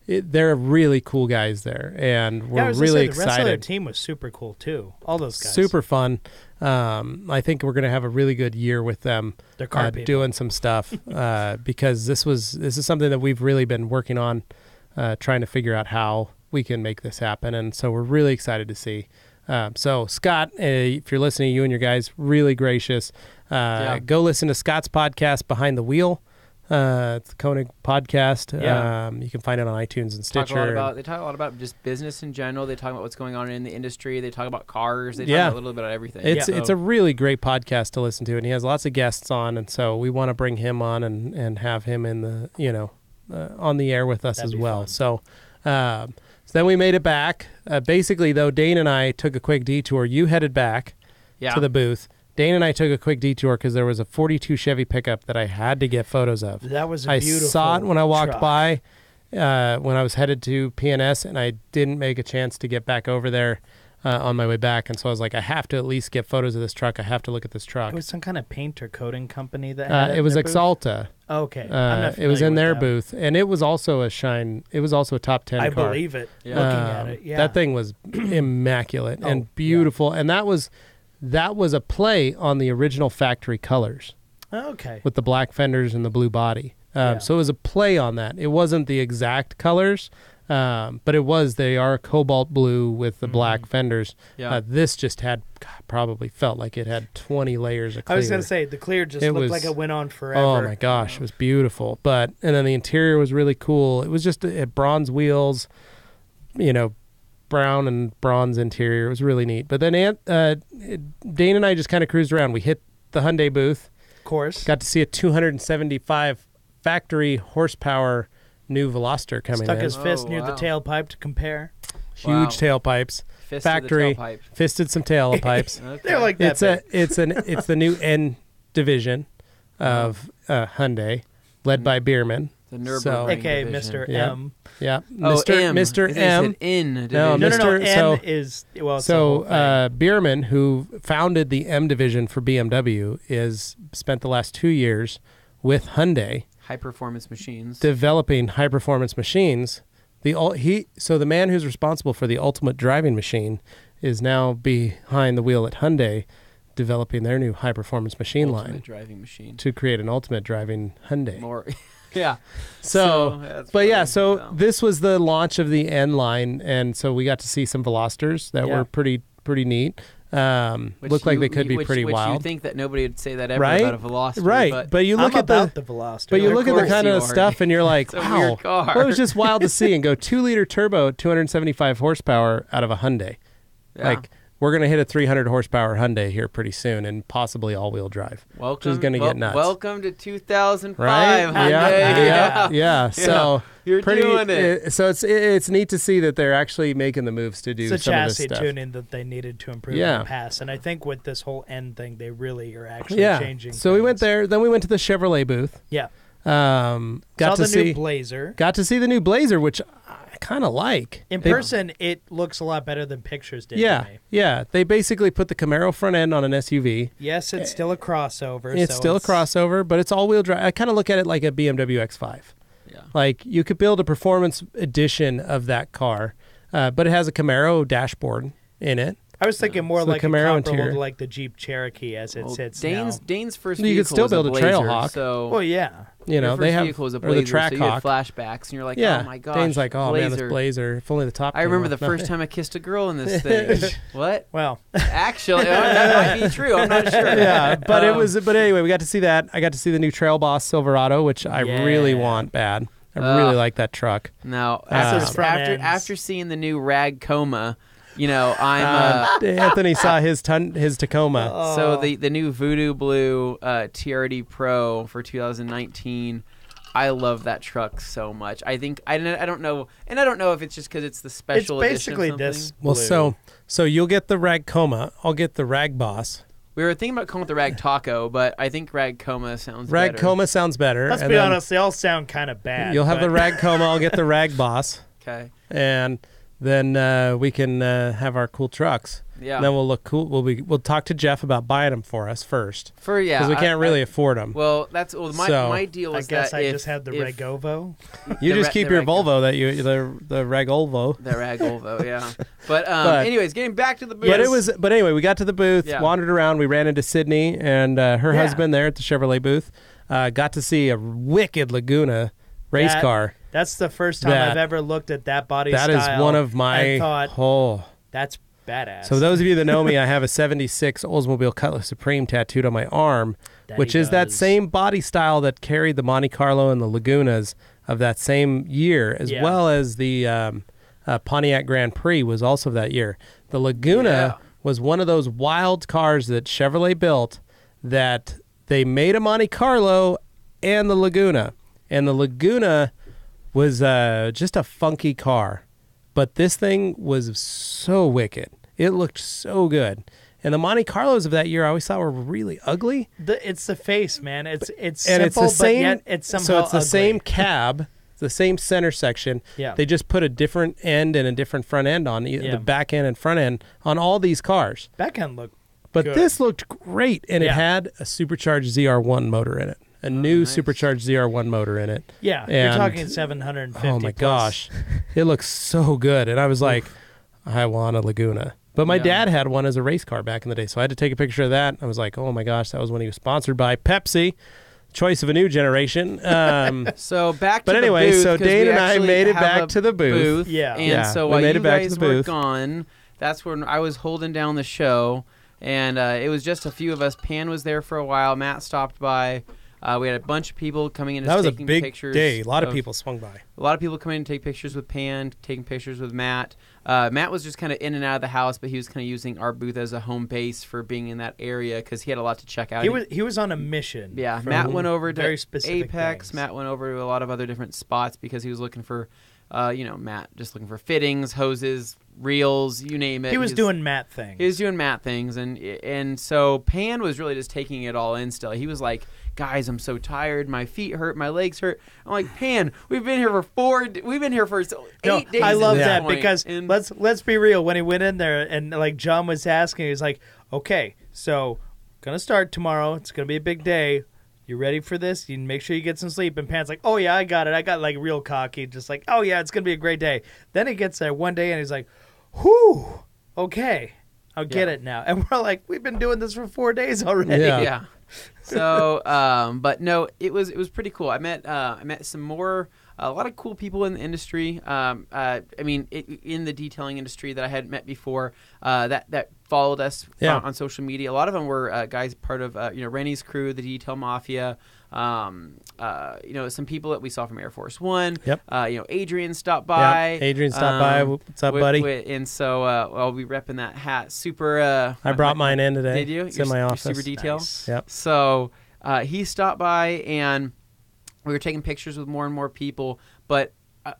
they're really cool guys there. And we're really excited. The rest of their team was super cool too. All those guys. Super fun. I think we're going to have a really good year with them doing some stuff because this is something that we've really been working on, trying to figure out how we can make this happen. And so we're really excited to see. So Scott, if you're listening, you and your guys, really gracious. Go listen to Scott's podcast, Behind the Wheel. It's the Koenig podcast. You can find it on iTunes and Stitcher. They talk a lot about just business in general. They talk about what's going on in the industry. They talk about cars. They talk about a little bit of everything. It's a really great podcast to listen to, and he has lots of guests on. And so we want to bring him on and have him in the on the air with us as well. Fun. So then we made it back. Basically, though, Dane and I took a quick detour. You headed back to the booth. Dane and I took a quick detour because there was a 42 Chevy pickup that I had to get photos of. That was a beautiful I saw it when I walked truck. by when I was headed to PNS, and I didn't make a chance to get back over there on my way back. And so I was like, I have to at least get photos of this truck. I have to look at this truck. It was some kind of paint or coating company that had it was in their Exalta. Booth? Okay. I'm not it was in familiar their with booth, and it was also a shine. It was also a top 10 I car. believe it. Looking at it, That thing was immaculate and beautiful, and that was a play on the original factory colors. Okay. With the black fenders and the blue body. So it was a play on that. It wasn't the exact colors, but they are cobalt blue with the black fenders. This just probably felt like it had 20 layers of clear. I was going to say, the clear just looked like it went on forever. Oh my gosh, it was beautiful. And then the interior was really cool. It was just bronze wheels, brown and bronze interior. It was really neat. But then Dane and I just kind of cruised around. We hit the Hyundai booth. Of course. Got to see a 275 factory horsepower new Veloster coming in. Stuck his fist near the tailpipe to compare. Huge tailpipes. Factory. Fisted some tailpipes. Okay. They're like that. It's the new N division of Hyundai, led by Bierman. The Nürburgring So- AKA division. Mr. Yeah. M. Yeah, Oh, M. Mr. They said M. N No, division. No, Mr. N so- is well. It's the whole So thing. Bierman, who founded the M division for BMW, is spent the last 2 years with Hyundai High performance machines. developing high performance machines. So the man who's responsible for the ultimate driving machine is now behind the wheel at Hyundai, developing their new high performance machine Ultimate line driving machine. to create an ultimate driving Hyundai. More. Yeah. So, that's but yeah, funny. so Wow. this was the launch of the N line, and so we got to see some Velosters that Yeah. were pretty neat. Which Looked like you- they could be which pretty you wild. think that nobody would say that ever Right? about a Veloster. Right, but you look I'm at the about the Veloster. But you Of look at the course kind you of are. stuff and you're like, It's a wow. weird car. Well, it was just wild to see and go 2-liter turbo, 275 horsepower out of a Hyundai. Yeah. Like, we're going to hit a 300 horsepower Hyundai here pretty soon and possibly all-wheel drive. welcome, which is gonna get nuts. Welcome to 2005, Right? Hyundai. Yeah. So You're pretty, doing it. So it's neat to see that they're actually making the moves to do It's a some of this chassis stuff. tuning that they needed to improve in Yeah. the past, and I think with this whole N thing, they really are actually Yeah. changing. So we went things. there. Then we went to the Chevrolet booth. Yeah, Got saw to the see new Blazer. got to see the new Blazer, which I kind of like. In They- person, it looks a lot better than pictures did. Yeah, To me. yeah. They basically put the Camaro front end on an SUV. Yes, it's still a crossover. It's so still a crossover, but it's all-wheel drive. I kind of look at it like a BMW X5. Yeah. Like, you could build a performance edition of that car, but it has a Camaro dashboard in it. I was thinking more So the like a Camaro comparable interior. to like the Jeep Cherokee as it Well, sits Dane's first You vehicle could still was a build a Blazer, Trailhawk. So now. Well, yeah. You know, your they first have vehicle was a or Blazer, the so you Trackhawk. had flashbacks, and you're like, Yeah, oh my gosh, Dane's like, oh man, Blazer. this Blazer. If only the top. I came remember off. the first time I kissed a girl in this thing. What? Well, Actually, that might be true. I'm not sure. Yeah, but it was. But anyway, we got to see that. I got to see the new Trail Boss Silverado, which I really Yeah. want bad. I really like that truck. Now, That's his front ends. after seeing the new Rag Coma, I'm Anthony saw his Tacoma. so the new Voodoo Blue TRD Pro for 2019. I love that truck so much. I think I don't know, and I don't know if it's just because it's the special it's edition. of basically something. this. Well, blue. so you'll get the Rag Coma. I'll get the Rag Boss. We were thinking about calling it the Rag Taco, but I think Rag Coma sounds Rag better. Coma sounds better. Let's and be then honest, they all sound kind of bad. You'll have but- the Rag Coma. I'll get the Rag Boss, Okay. and then we can have our cool trucks. Yeah. And then we'll look cool. We'll talk to Jeff about buying them for us first Yeah. because we can't really afford them. Well, that's So, my deal I is guess that I if, just had the if Regovo. You the just Ra- keep the your Rag Volvo the Rag Volvo. The Rag Volvo, yeah. But, But- anyways, getting back to the booth. But anyway, we got to the booth, Yeah. wandered around. We ran into Sydney and her Yeah. husband there at the Chevrolet booth. Got to see a wicked Laguna race That- car. That's the first time That- I've ever looked at that body That style. is one of my and thought, oh. that's badass. So those of you that know me, I have a 76 Oldsmobile Cutlass Supreme tattooed on my arm, That which he is that does. same body style that carried the Monte Carlo and the Lagunas of that same year, as Yeah. well as the Pontiac Grand Prix was also that year. The Laguna Yeah. was one of those wild cars that Chevrolet built that they made a Monte Carlo and the Laguna. And the Laguna was just a funky car. But this thing was so wicked. It looked so good. And the Monte Carlos of that year I always thought were really ugly. It's the face, man. It's And simple, it's the same, but yet it's somehow so it's the ugly. same cab, the same center section. Yeah. They just put a different end and a different front end on Yeah. the back end and front end on all these cars. Back end look. But Good. this looked great, and it Yeah. had a supercharged ZR1 motor in it. A new nice. supercharged ZR1 motor in it. Yeah, you're And- talking 750. Oh my plus. gosh. It looks so good. And I was like, I want a Laguna. But my Yeah. dad had one as a race car back in the day. So I had to take a picture of that. I was like, oh my gosh, that was when he was sponsored by Pepsi. Choice of a new generation. So back to But the anyway, booth, so 'cause Dane we and I actually made it have back a to the booth. Yeah. And Yeah, so we while made you it back to guys the were booth. gone, that's when I was holding down the show, and it was just a few of us. Pan was there for a while. Matt stopped by. We had a bunch of people coming in and That was a taking big pictures. day. A lot of people swung by. A lot of people come in and take pictures with Pan, taking pictures with Matt. Matt was just kind of in and out of the house, but he was kind of using our booth as a home base for being in that area because he had a lot to check out. He was on a mission. Yeah, for Matt went over very to specific Apex. things. Matt went over to a lot of other different spots because he was looking for, Matt just looking for fittings, hoses, reels, you name it. He was doing Matt things. He was doing Matt things, and so Pan was really just taking it all in. Still, he was like guys, I'm so tired. My feet hurt. My legs hurt. I'm like, Pan, we've been here for 8 days. I love at this that point. because And let's be real. When he went in there and like John was asking, he was like, okay, so gonna start tomorrow. It's gonna be a big day. You ready for this? You make sure you get some sleep. And Pan's like, oh yeah, I got it. I got like real cocky, just like, oh yeah, it's gonna be a great day. Then he gets there one day and he's like, whew, okay, I'll get it now. And we're like, we've been doing this for 4 days already. Yeah. So, but no, it was pretty cool. I met some more, a lot of cool people in the industry. I mean, in the detailing industry that I hadn't met before, that followed us on social media. A lot of them were guys part of Rennie's crew, the Detail Mafia. Some people that we saw from Air Force One. Yep. Adrian stopped by. Yep. Adrian stopped by. What's up, buddy? And so, I'll be repping that hat. Super. I brought mine in today. Did you? It's in my office. Super detail. Nice. Yep. So he stopped by, and we were taking pictures with more and more people. But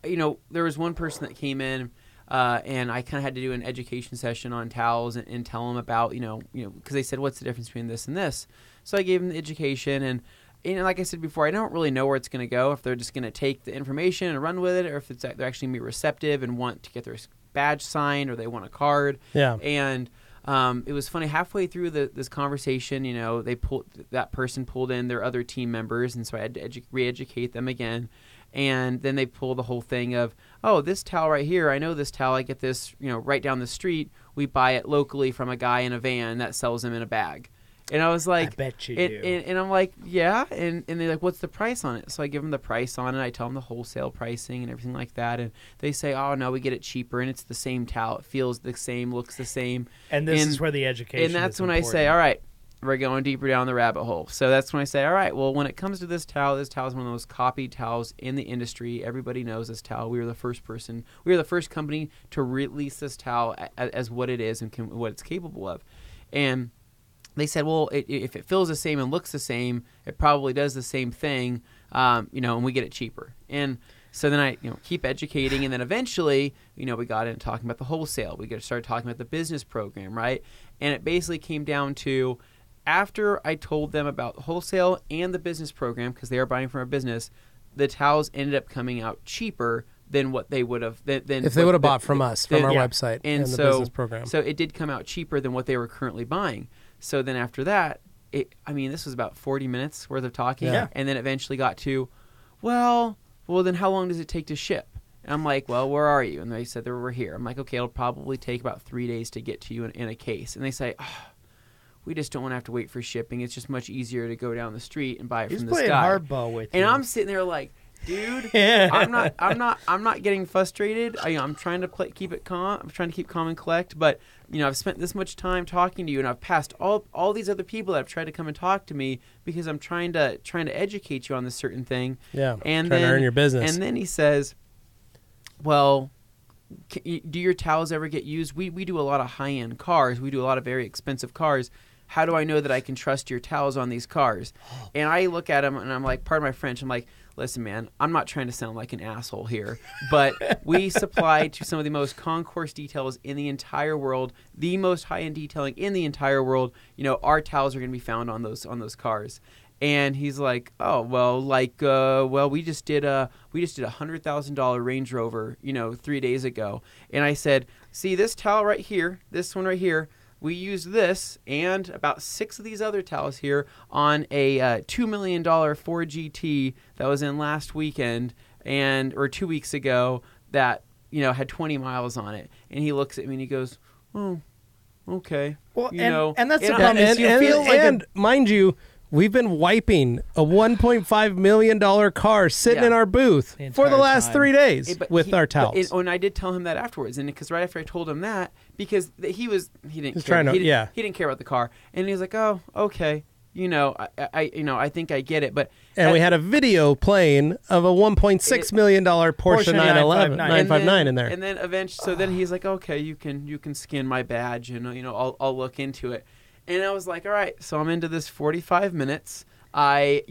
there was one person that came in. And I kind of had to do an education session on towels and tell them about, because they said, what's the difference between this and this? So I gave them the education. And like I said before, I don't really know where it's going to go, if they're just going to take the information and run with it, or if they're actually going to be receptive and want to get their badge signed, or they want a card. Yeah. And it was funny. Halfway through this conversation, that person pulled in their other team members, and so I had to re-educate them again. And then they pull the whole thing of, oh, this towel right here, I know this towel. I get this, right down the street. We buy it locally from a guy in a van that sells them in a bag. And I was like, I bet you do. And I'm like, yeah. And they're like, what's the price on it? So I give them the price on it. I tell them the wholesale pricing and everything like that. And they say, oh, no, we get it cheaper. And it's the same towel. It feels the same, looks the same. And this is where the education And that's is when important. I say, all right, we're going deeper down the rabbit hole. So that's when I say, all right, well, when it comes to this towel is one of the most copied towels in the industry. Everybody knows this towel. We were the first company to release this towel as what it is and what it's capable of. And they said, well, if it feels the same and looks the same, it probably does the same thing, and we get it cheaper. And so then I keep educating, and then eventually, we got into talking about the wholesale. We started talking about the business program, right? And it basically came down to, after I told them about the wholesale and the business program, because they are buying from our business, the towels ended up coming out cheaper than what they would have. If they would have bought from us, from our website and the business program. So it did come out cheaper than what they were currently buying. So then after that, this was about 40 minutes worth of talking. Yeah. And then eventually got to, well, then how long does it take to ship? And I'm like, well, where are you? And they said they were here. I'm like, okay, it'll probably take about 3 days to get to you in a case. And they say, we just don't want to have to wait for shipping. It's just much easier to go down the street and buy it from this guy. He's playing hardball with you. And I'm sitting there like, dude, I'm not getting frustrated. I'm trying to keep it calm. I'm trying to keep calm and collect. But I've spent this much time talking to you, and I've passed all these other people that have tried to come and talk to me because I'm trying to educate you on this certain thing. Yeah, and trying to earn your business. And then he says, well, do your towels ever get used? We do a lot of high-end cars. We do a lot of very expensive cars. How do I know that I can trust your towels on these cars? And I look at him, and I'm like, pardon my French, I'm like, listen, man, I'm not trying to sound like an asshole here, but we supply to some of the most concourse details in the entire world, the most high-end detailing in the entire world. Our towels are going to be found on those cars. And he's like, oh, well, we just did a $100,000 Range Rover, 3 days ago. And I said, see this towel right here, this one right here, we used this and about 6 of these other towels here on a $2 million Ford GT that was in last weekend or 2 weeks ago that, had 20 miles on it. And he looks at me and he goes, oh, okay. Well, and that's the problem is you feel like and mind you, we've been wiping a $1.5 million car sitting in our booth for the last 3 days with our towels. And I did tell him that afterwards, and because right after I told him that, because he didn't care about the car, and he was like, "Oh, okay, I think I get it." But we had a video playing of a $1.6 million Porsche 959 in there, and then eventually, so then he's like, "Okay, you can skin my badge, and I'll look into it." And I was like, all right, so I'm into this 45 minutes. I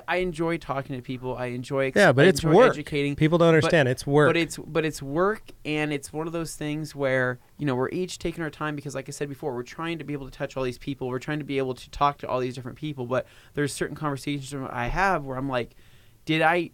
I enjoy talking to people. I enjoy but it's work. Educating. People don't understand it's work. But it's work, and it's one of those things where we're each taking our time because, like I said before, we're trying to be able to touch all these people. We're trying to be able to talk to all these different people. But there's certain conversations I have where I'm like, did I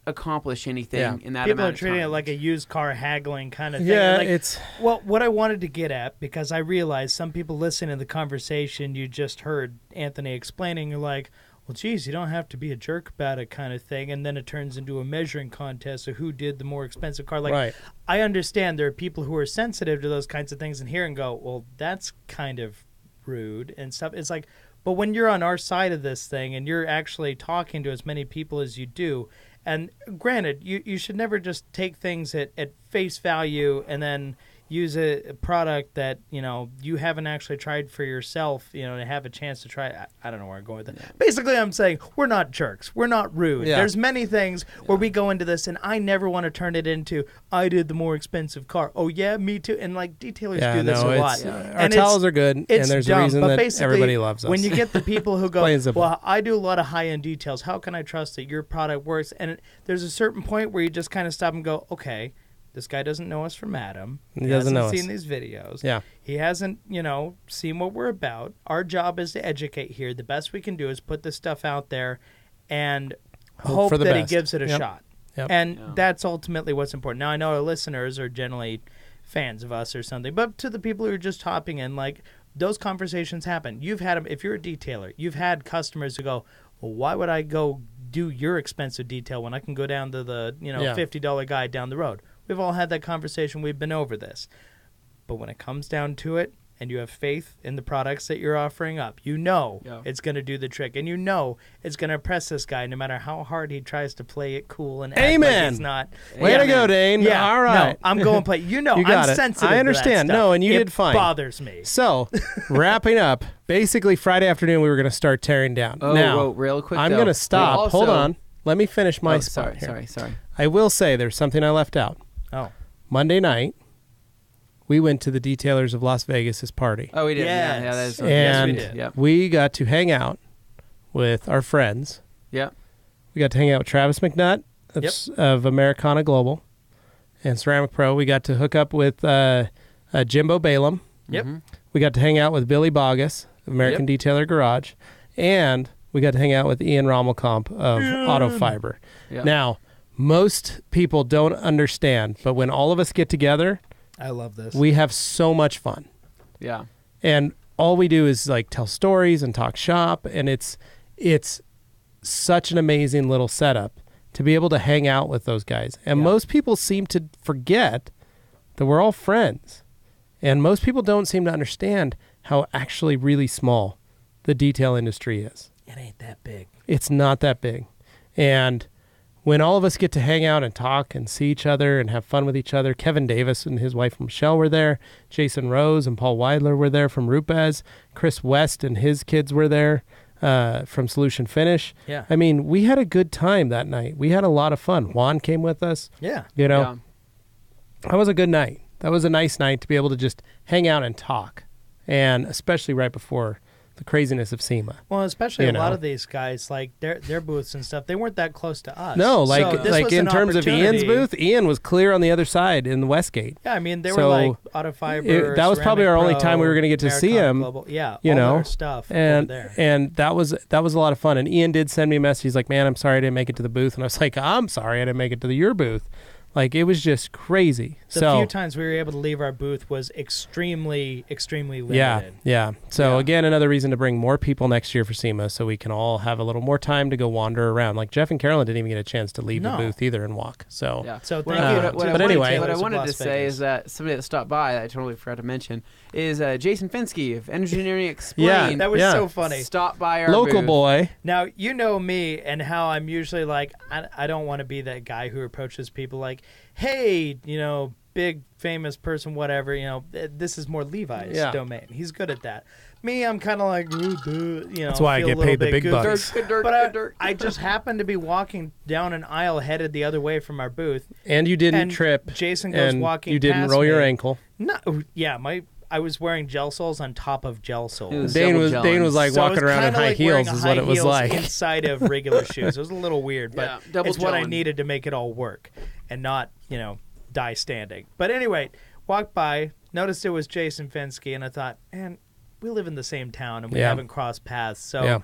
accomplish anything in that people amount are of treating time? it like a used car haggling kind of thing. Yeah, like, it's well, what I wanted to get at, because I realized some people listening to the conversation you just heard Anthony explaining, you're like, well, geez, you don't have to be a jerk about it kind of thing, and then it turns into a measuring contest of who did the more expensive car. Like, right. I understand there are people who are sensitive to those kinds of things and hear and go, well, that's kind of rude and stuff. It's like, but when you're on our side of this thing and you're actually talking to as many people as you do, and granted, you should never just take things at face value and then use a product that you haven't actually tried for yourself, to have a chance to try. I don't know where I'm going with that. Yeah. Basically, I'm saying we're not jerks. We're not rude. Yeah. There's many things where we go into this, and I never want to turn it into, I did the more expensive car. Oh, yeah, me too. And, like, detailers do this a lot. Our towels are good, and there's a reason that everybody loves us. When you get the people who go, well, I do a lot of high-end details. How can I trust that your product works? And there's a certain point where you just kind of stop and go, okay, this guy doesn't know us from Adam. He hasn't seen these videos. Yeah. He hasn't, seen what we're about. Our job is to educate here. The best we can do is put this stuff out there and hope that he gives it a shot. Yep. And that's ultimately what's important. Now, I know our listeners are generally fans of us or something, but to the people who are just hopping in, like, those conversations happen. You've had them, if you're a detailer, you've had customers who go, well, why would I go do your expensive detail when I can go down to the, $50 guy down the road? We've all had that conversation. We've been over this. But when it comes down to it, and you have faith in the products that you're offering up, it's going to do the trick. And it's going to impress this guy no matter how hard he tries to play it cool and act like he's not. Way to go, Dane. Yeah, all right. No, I'm going play. I'm sensitive I understand. To that stuff. No, and you did fine. It bothers me. So, wrapping up, basically Friday afternoon we were going to start tearing down. Oh, now, real quick, I'm going to stop. Hold on. Let me finish my spot here. Sorry. I will say there's something I left out. Oh. Monday night, we went to the Detailers of Las Vegas' party. Oh, we did. Yes. Yeah, that is, and yes, we did. Yep. We got to hang out with our friends. Yeah. We got to hang out with Travis McNutt of Americana Global and Ceramic Pro. We got to hook up with Jimbo Balaam. Yep. Mm-hmm. We got to hang out with Billy Bogus of American Detailer Garage. And we got to hang out with Ian Rommelkamp of Auto Fiber. Yep. Now, most people don't understand, but when all of us get together, I love this. we have so much fun. Yeah. And all we do is like tell stories and talk shop, and it's such an amazing little setup to be able to hang out with those guys. And most people seem to forget that we're all friends. And most people don't seem to understand how actually really small the detail industry is. It ain't that big. It's not that big. And when all of us get to hang out and talk and see each other and have fun with each other, Kevin Davis and his wife Michelle were there, Jason Rose and Paul Weidler were there from Rupes, Chris West and his kids were there from Solution Finish. Yeah. I mean, we had a good time that night. We had a lot of fun. Juan came with us. Yeah. That was a good night. That was a nice night to be able to just hang out and talk, and especially right before the craziness of SEMA. Well, especially a lot of these guys, like their booths and stuff, they weren't that close to us. No, like in terms of Ian's booth, Ian was clear on the other side in the Westgate. Yeah, I mean, they were like Auto Fiber. That was probably our only time we were going to get to see him. Global. Yeah, all their stuff and, over there. And that was a lot of fun. And Ian did send me a message. He's like, man, I'm sorry I didn't make it to the booth. And I was like, I'm sorry I didn't make it to your booth. Like, it was just crazy. The few times we were able to leave our booth was extremely, extremely limited. Yeah. So, again, another reason to bring more people next year for SEMA so we can all have a little more time to go wander around. Like, Jeff and Carolyn didn't even get a chance to leave the booth either and walk. So, so what thank you. But anyway, what I wanted to say is that somebody that stopped by that I totally forgot to mention is Jason Finsky of Engineering Explained. Yeah, that was so funny. Stopped by our local booth. boy. Now, you know me and how I'm usually like, I don't want to be that guy who approaches people like, hey, big famous person, whatever, this is more Levi's domain. He's good at that. Me, I'm kind of like, that's why I get paid the big bucks. But I just happened to be walking down an aisle headed the other way from our booth. And you didn't trip. Jason goes walking you didn't past roll your me. ankle. No, yeah, I was wearing gel soles on top of gel soles. Dane was like So I walking was around in kinda high like heels wearing is high what it was heels like. inside of regular shoes. It was a little weird, but double it's what I gelling. needed to make it all work and not, die standing. But anyway, walked by, noticed it was Jason Fensky, and I thought, man, we live in the same town and we haven't crossed paths. So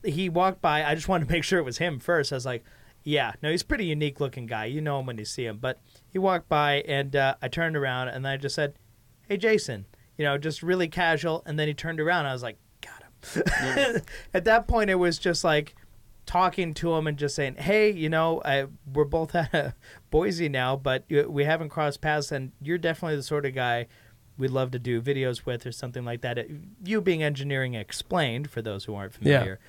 he walked by. I just wanted to make sure it was him first. I was like, yeah, no, he's a pretty unique looking guy. You know him when you see him. But he walked by, and I turned around, and I just said, hey, Jason, just really casual. And then he turned around, and I was like, got him. Yeah. At that point, it was just like talking to him and just saying, hey, we're both at Boise now, but we haven't crossed paths, and you're definitely the sort of guy we'd love to do videos with or something like that. You being Engineering Explained, for those who aren't familiar.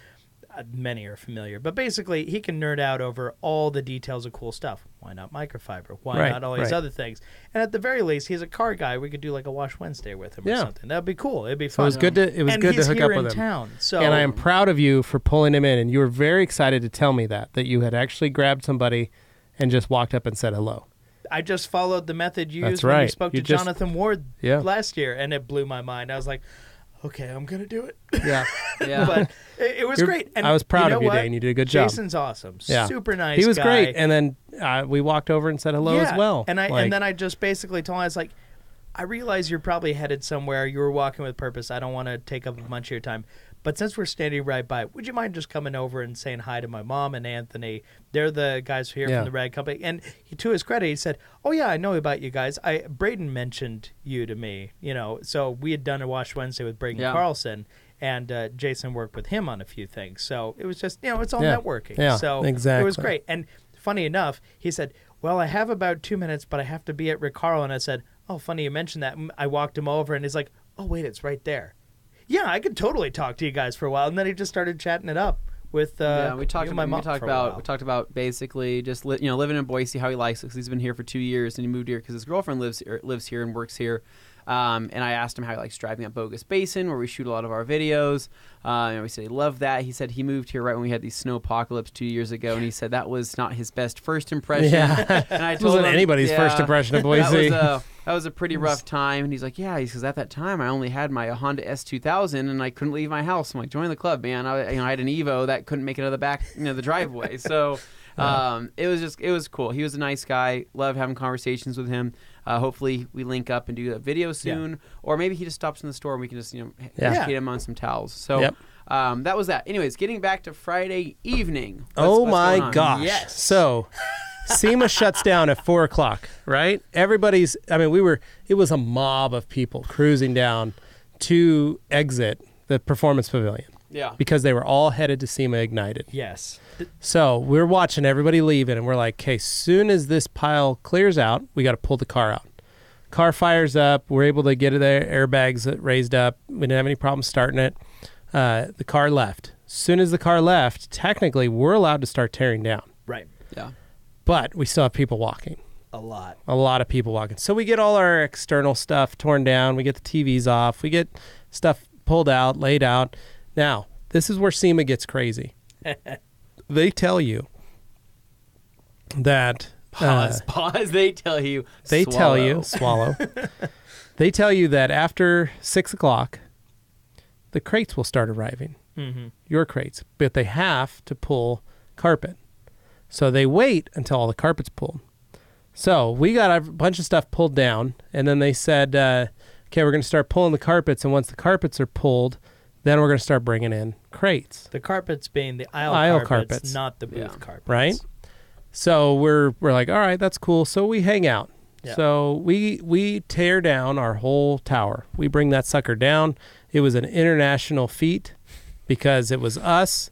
Many are familiar, but basically he can nerd out over all the details of cool stuff. Why not microfiber? Why not all these other things? And at the very least, he's a car guy. We could do like a Wash Wednesday with him or something. That'd be cool. It'd be fun. So it was good to hook up with him. Town, so and I am proud of you for pulling him in. And you were very excited to tell me that you had actually grabbed somebody and just walked up and said hello. I just followed the method you That's used when you right. spoke You to just- Jonathan Ward last year, and it blew my mind. I was like, okay, I'm going to do it. Yeah. Yeah. But it was great. And I was proud you of know you, what? Dane. You did a good job. Jason's awesome. Yeah. Super nice He was guy. great. And then we walked over and said hello as well. And then I just basically told him, I was like, I realize you're probably headed somewhere. You were walking with purpose. I don't want to take up a bunch of your time. But since we're standing right by, would you mind just coming over and saying hi to my mom and Anthony? They're the guys here from the Rag Company. And to his credit, he said, oh, yeah, I know about you guys. Braden mentioned you to me, So we had done a Wash Wednesday with Braden Carlson, and Jason worked with him on a few things. So it was just, it's all networking. Yeah, so exactly. it was great. And funny enough, he said, well, I have about 2 minutes, but I have to be at Rick Carl. And I said, oh, funny you mentioned that. I walked him over, and he's like, oh, wait, it's right there. Yeah, I could totally talk to you guys for a while, and then he just started chatting it up with we talked about basically just living in Boise, how he likes it, because he's been here for 2 years, and he moved here because his girlfriend lives here and works here. And I asked him how he likes driving up Bogus Basin, where we shoot a lot of our videos. And we said he loved that. He said he moved here right when we had the snow apocalypse 2 years ago, and he said that was not his best first impression. Yeah, and I it told wasn't him, anybody's first impression of Boise. That was a pretty rough time. And he's like, yeah, he says, at that time I only had my Honda S2000 and I couldn't leave my house. I'm like, join the club, man. I had an Evo that couldn't make it out of the back, the driveway. So it was cool. He was a nice guy. Loved having conversations with him. Hopefully we link up and do a video soon, or maybe he just stops in the store and we can just educate him on some towels. So that was that. Anyways, getting back to Friday evening. Oh what's my going on? gosh! Yes. So SEMA shuts down at 4:00. Right? It was a mob of people cruising down to exit the performance pavilion. Yeah. Because they were all headed to SEMA Ignited. Yes. So we're watching everybody leaving, and we're like, okay, soon as this pile clears out, we got to pull the car out. Car fires up. We're able to get their airbags raised up. We didn't have any problem starting it. The car left. As soon as the car left, technically, we're allowed to start tearing down. Right. Yeah. But we still have people walking. A lot. A lot of people walking. So we get all our external stuff torn down. We get the TVs off. We get stuff pulled out, laid out. Now, this is where SEMA gets crazy. They tell you that... Pause. They tell you swallow. They tell you that after 6:00, the crates will start arriving. Mm-hmm. Your crates. But they have to pull carpet. So they wait until all the carpet's pulled. So we got a bunch of stuff pulled down, and then they said, okay, we're going to start pulling the carpets, and once the carpets are pulled, then we're going to start bringing in crates. The carpets being the aisle carpets, not the booth carpets. Right? So we're like, all right, that's cool. So we hang out. Yeah. So we tear down our whole tower. We bring that sucker down. It was an international feat because it was us.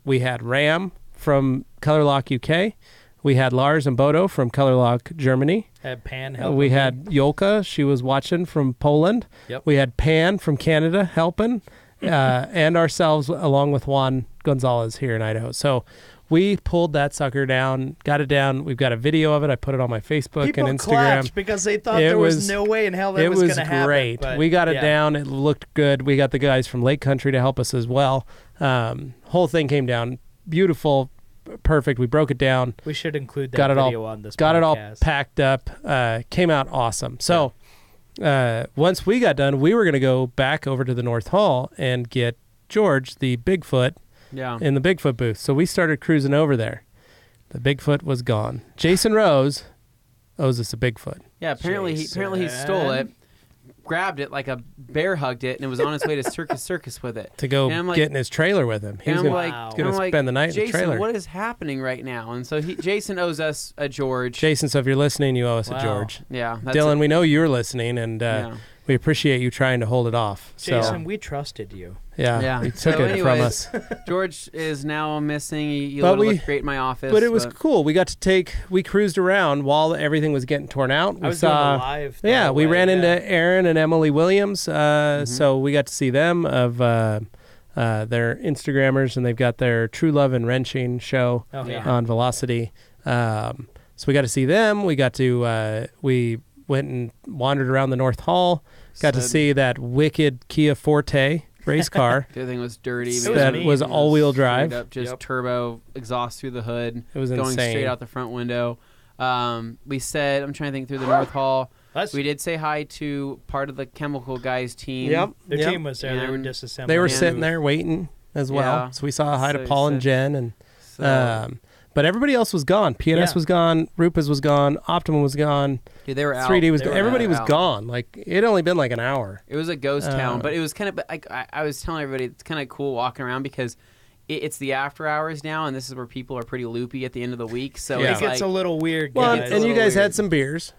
We had Ram from Color Lock UK. We had Lars and Bodo from Color Lock Germany. Had Pan helping. We had Yolka. She was watching from Poland. Yep. We had Pan from Canada helping, and ourselves along with Juan Gonzalez here in Idaho. So we pulled that sucker down, got it down. We've got a video of it. I put it on my Facebook People and Instagram. clapped because they thought there was no way in hell that was going to happen. It was great. But, we got it down. It looked good. We got the guys from Lake Country to help us as well. Whole thing came down beautiful, perfect. We broke it down. We should include that video on this podcast. Got it all packed up. Came out awesome. So once we got done, we were going to go back over to the North Hall and get George, the Bigfoot, in the Bigfoot booth. So we started cruising over there. The Bigfoot was gone. Jason Rose owes us a Bigfoot. Yeah, apparently he stole it, grabbed it like a bear hugged it, and it was on its way to Circus with it. To go get in his trailer with him. He was going to spend the night in the trailer. Jason, what is happening right now? And so Jason owes us a George. Jason, so if you're listening, you owe us a George. Yeah. Dylan, we know you're listening, and we appreciate you trying to hold it off. Jason, we trusted you. Yeah. He took it from us. George is now missing. You look great in my office. But it was cool. We cruised around while everything was getting torn out. I was doing a live. Yeah, we ran into Aaron and Emily Williams. So we got to see them of their Instagrammers, and they've got their True Love and Wrenching show on Velocity. So we got to see them. We got to we went and wandered around the North Hall. Got to see that wicked Kia Forte race car. The other thing was dirty. That was all-wheel drive. Up, just turbo exhaust through the hood. It was going insane. Straight out the front window. We said, I'm trying to think through the North Hall. We did say hi to part of the chemical guys team. Yep. Their team was there. They were disassembling. They were sitting there waiting as well. Yeah. So we saw hi to Paul and Jen. And but everybody else was gone. PNS was gone. Rupas was gone. Optimum was gone. Dude, they were out. 3D was gone. Everybody was gone. Like, it had only been like an hour. It was a ghost town, but it was kind of like I was telling everybody, it's kind of cool walking around because it's the after hours now, and this is where people are pretty loopy at the end of the week. So it gets a little weird. Well, and you guys had some beers.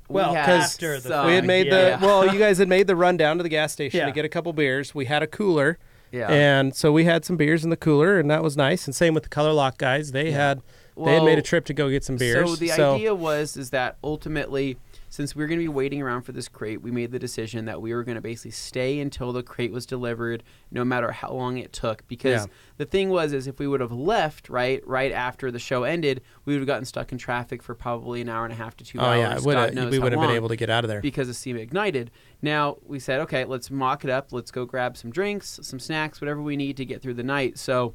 Well, after the we had made you guys had made the run down to the gas station to get a couple beers. We had a cooler. Yeah. And so we had some beers in the cooler, and that was nice. And same with the Color Lock guys. They had made a trip to go get some beers. So the idea was that ultimately, since we were going to be waiting around for this crate, we made the decision that we were going to basically stay until the crate was delivered, no matter how long it took. Because the thing was, if we would have left right after the show ended, we would have gotten stuck in traffic for probably an hour and a half to 2 hours. We would have been able to get out of there because of SEMA Ignited. Now we said, okay, let's mock it up. Let's go grab some drinks, some snacks, whatever we need to get through the night. So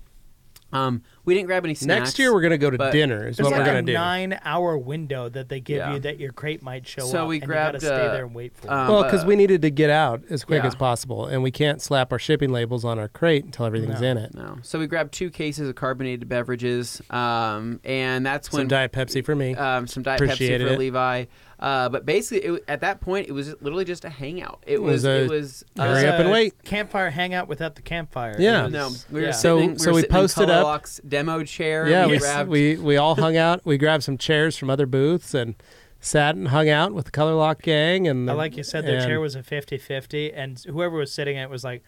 we didn't grab any snacks. Next year we're going to go to dinner is what we're going to do. There's like a 9-hour window that they give you that your crate might show up. So we grabbed, and you got to stay there and wait for it. Well, because we needed to get out as quick as possible, and we can't slap our shipping labels on our crate until everything's in it. No. So we grabbed 2 cases of carbonated beverages, and that's when... Some Diet Pepsi for me. Some Diet Pepsi for Levi. But basically, at that point, it was literally just a hangout. It was hurry up and wait. Campfire hangout without the campfire. Yeah. We were sitting, so we posted up. Demo chair. Yeah, we all hung out. We grabbed some chairs from other booths and sat and hung out with the Color Lock gang. And like you said, the chair was a 50-50, and whoever was sitting in it was like,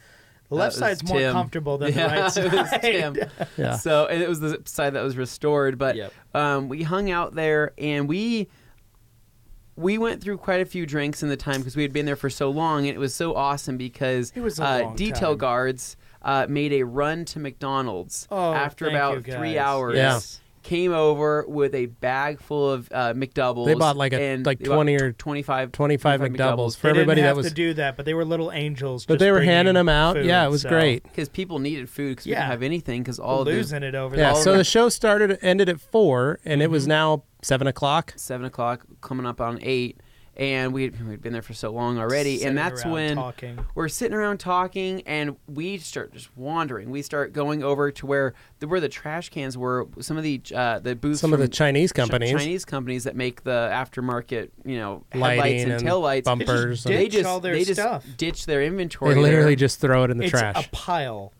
the left side's more comfortable than the right side. It was Tim. Yeah. So and it was the side that was restored. But we hung out there, and we went through quite a few drinks in the time because we had been there for so long, and it was so awesome because detail guards made a run to McDonald's after about 3 hours. Yeah. Came over with a bag full of McDoubles. They bought like 20 or 25 McDoubles for everybody that was to do that, but they were little angels. But they were handing them out. Food, yeah, it was great because people needed food because we didn't have anything because all losing it over. Yeah, so the show ended at 4, and it was now 7 o'clock. 7 o'clock, coming up on 8. And we'd been there for so long already. And that's when we're sitting around talking, and we start just wandering. We start going over to where the trash cans were. Some of the booths. Some of the Chinese companies. Chinese companies that make the aftermarket, lighting headlights and taillights. Bumpers. They just ditch their inventory. They literally just throw it in the trash. It's a pile.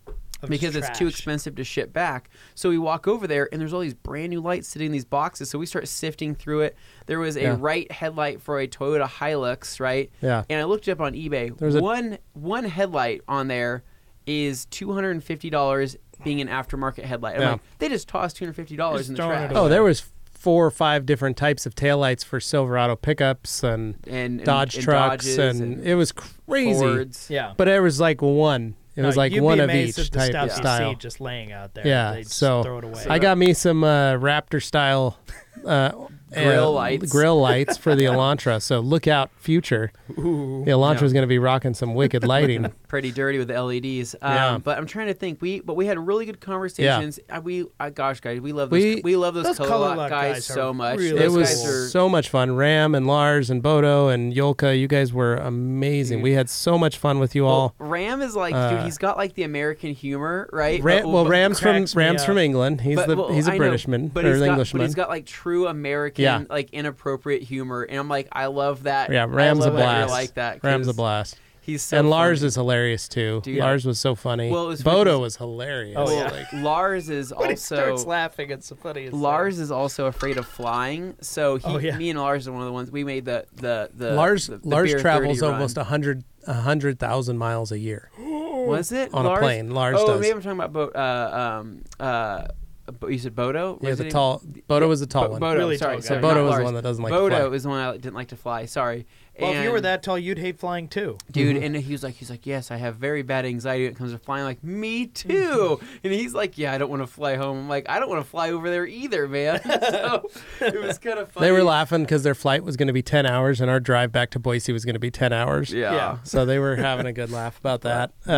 Because it's too expensive to ship back. So we walk over there, and there's all these brand new lights sitting in these boxes. So we start sifting through it. There was a right headlight for a Toyota Hilux, right? Yeah. And I looked it up on eBay. There's one headlight on there is $250 being an aftermarket headlight. I'm like, they just tossed $250 in the trash. Oh, there was 4 or 5 different types of taillights for Silverado pickups and Dodge trucks, and it was crazy. Fords. Yeah. But there was like one. It was like one of each at the type of style. You see just laying out there. Yeah, they just so throw it away. I got me some Raptor style grill lights for the Elantra. So look out, future. Ooh. The Elantra is going to be rocking some wicked lighting. Pretty dirty with the LEDs. But I'm trying to think. We had really good conversations. Gosh, guys, we love those color lock guys so much. It was so much fun. Ram and Lars and Bodo and Yolka, you guys were amazing. Dude. We had so much fun with you all. Ram is like, dude, he's got like the American humor, right? Ram's from England. He's a Britishman or Englishman. But he's got like true American, like inappropriate humor, and I'm like, I love that. Yeah, Ram's a blast. I like that. Ram's a blast. He's so and Lars funny. Is hilarious too. Dude, Lars was so funny. Well, Bodo was hilarious. Oh yeah. Lars is when also he starts laughing. It's the funniest. Lars is also afraid of flying. So me and Lars are one of the ones we made the Lars beer travels 30 almost 100,000 miles a year. Was it on a plane? Lars does. Oh, maybe I'm talking about you said Bodo? Yeah, Bodo was the tall one. Bodo, really sorry. tall guy. Bodo was the one that doesn't like to fly. Bodo is the one I didn't like to fly. Sorry. Well, if you were that tall, you'd hate flying too, dude. And he's like, yes, I have very bad anxiety when it comes to flying. I'm like, me too. And he's like, yeah, I don't want to fly home. I'm like, I don't want to fly over there either, man. So it was kind of funny. They were laughing because their flight was going to be 10 hours and our drive back to Boise was going to be 10 hours. Yeah. So they were having a good laugh about that. We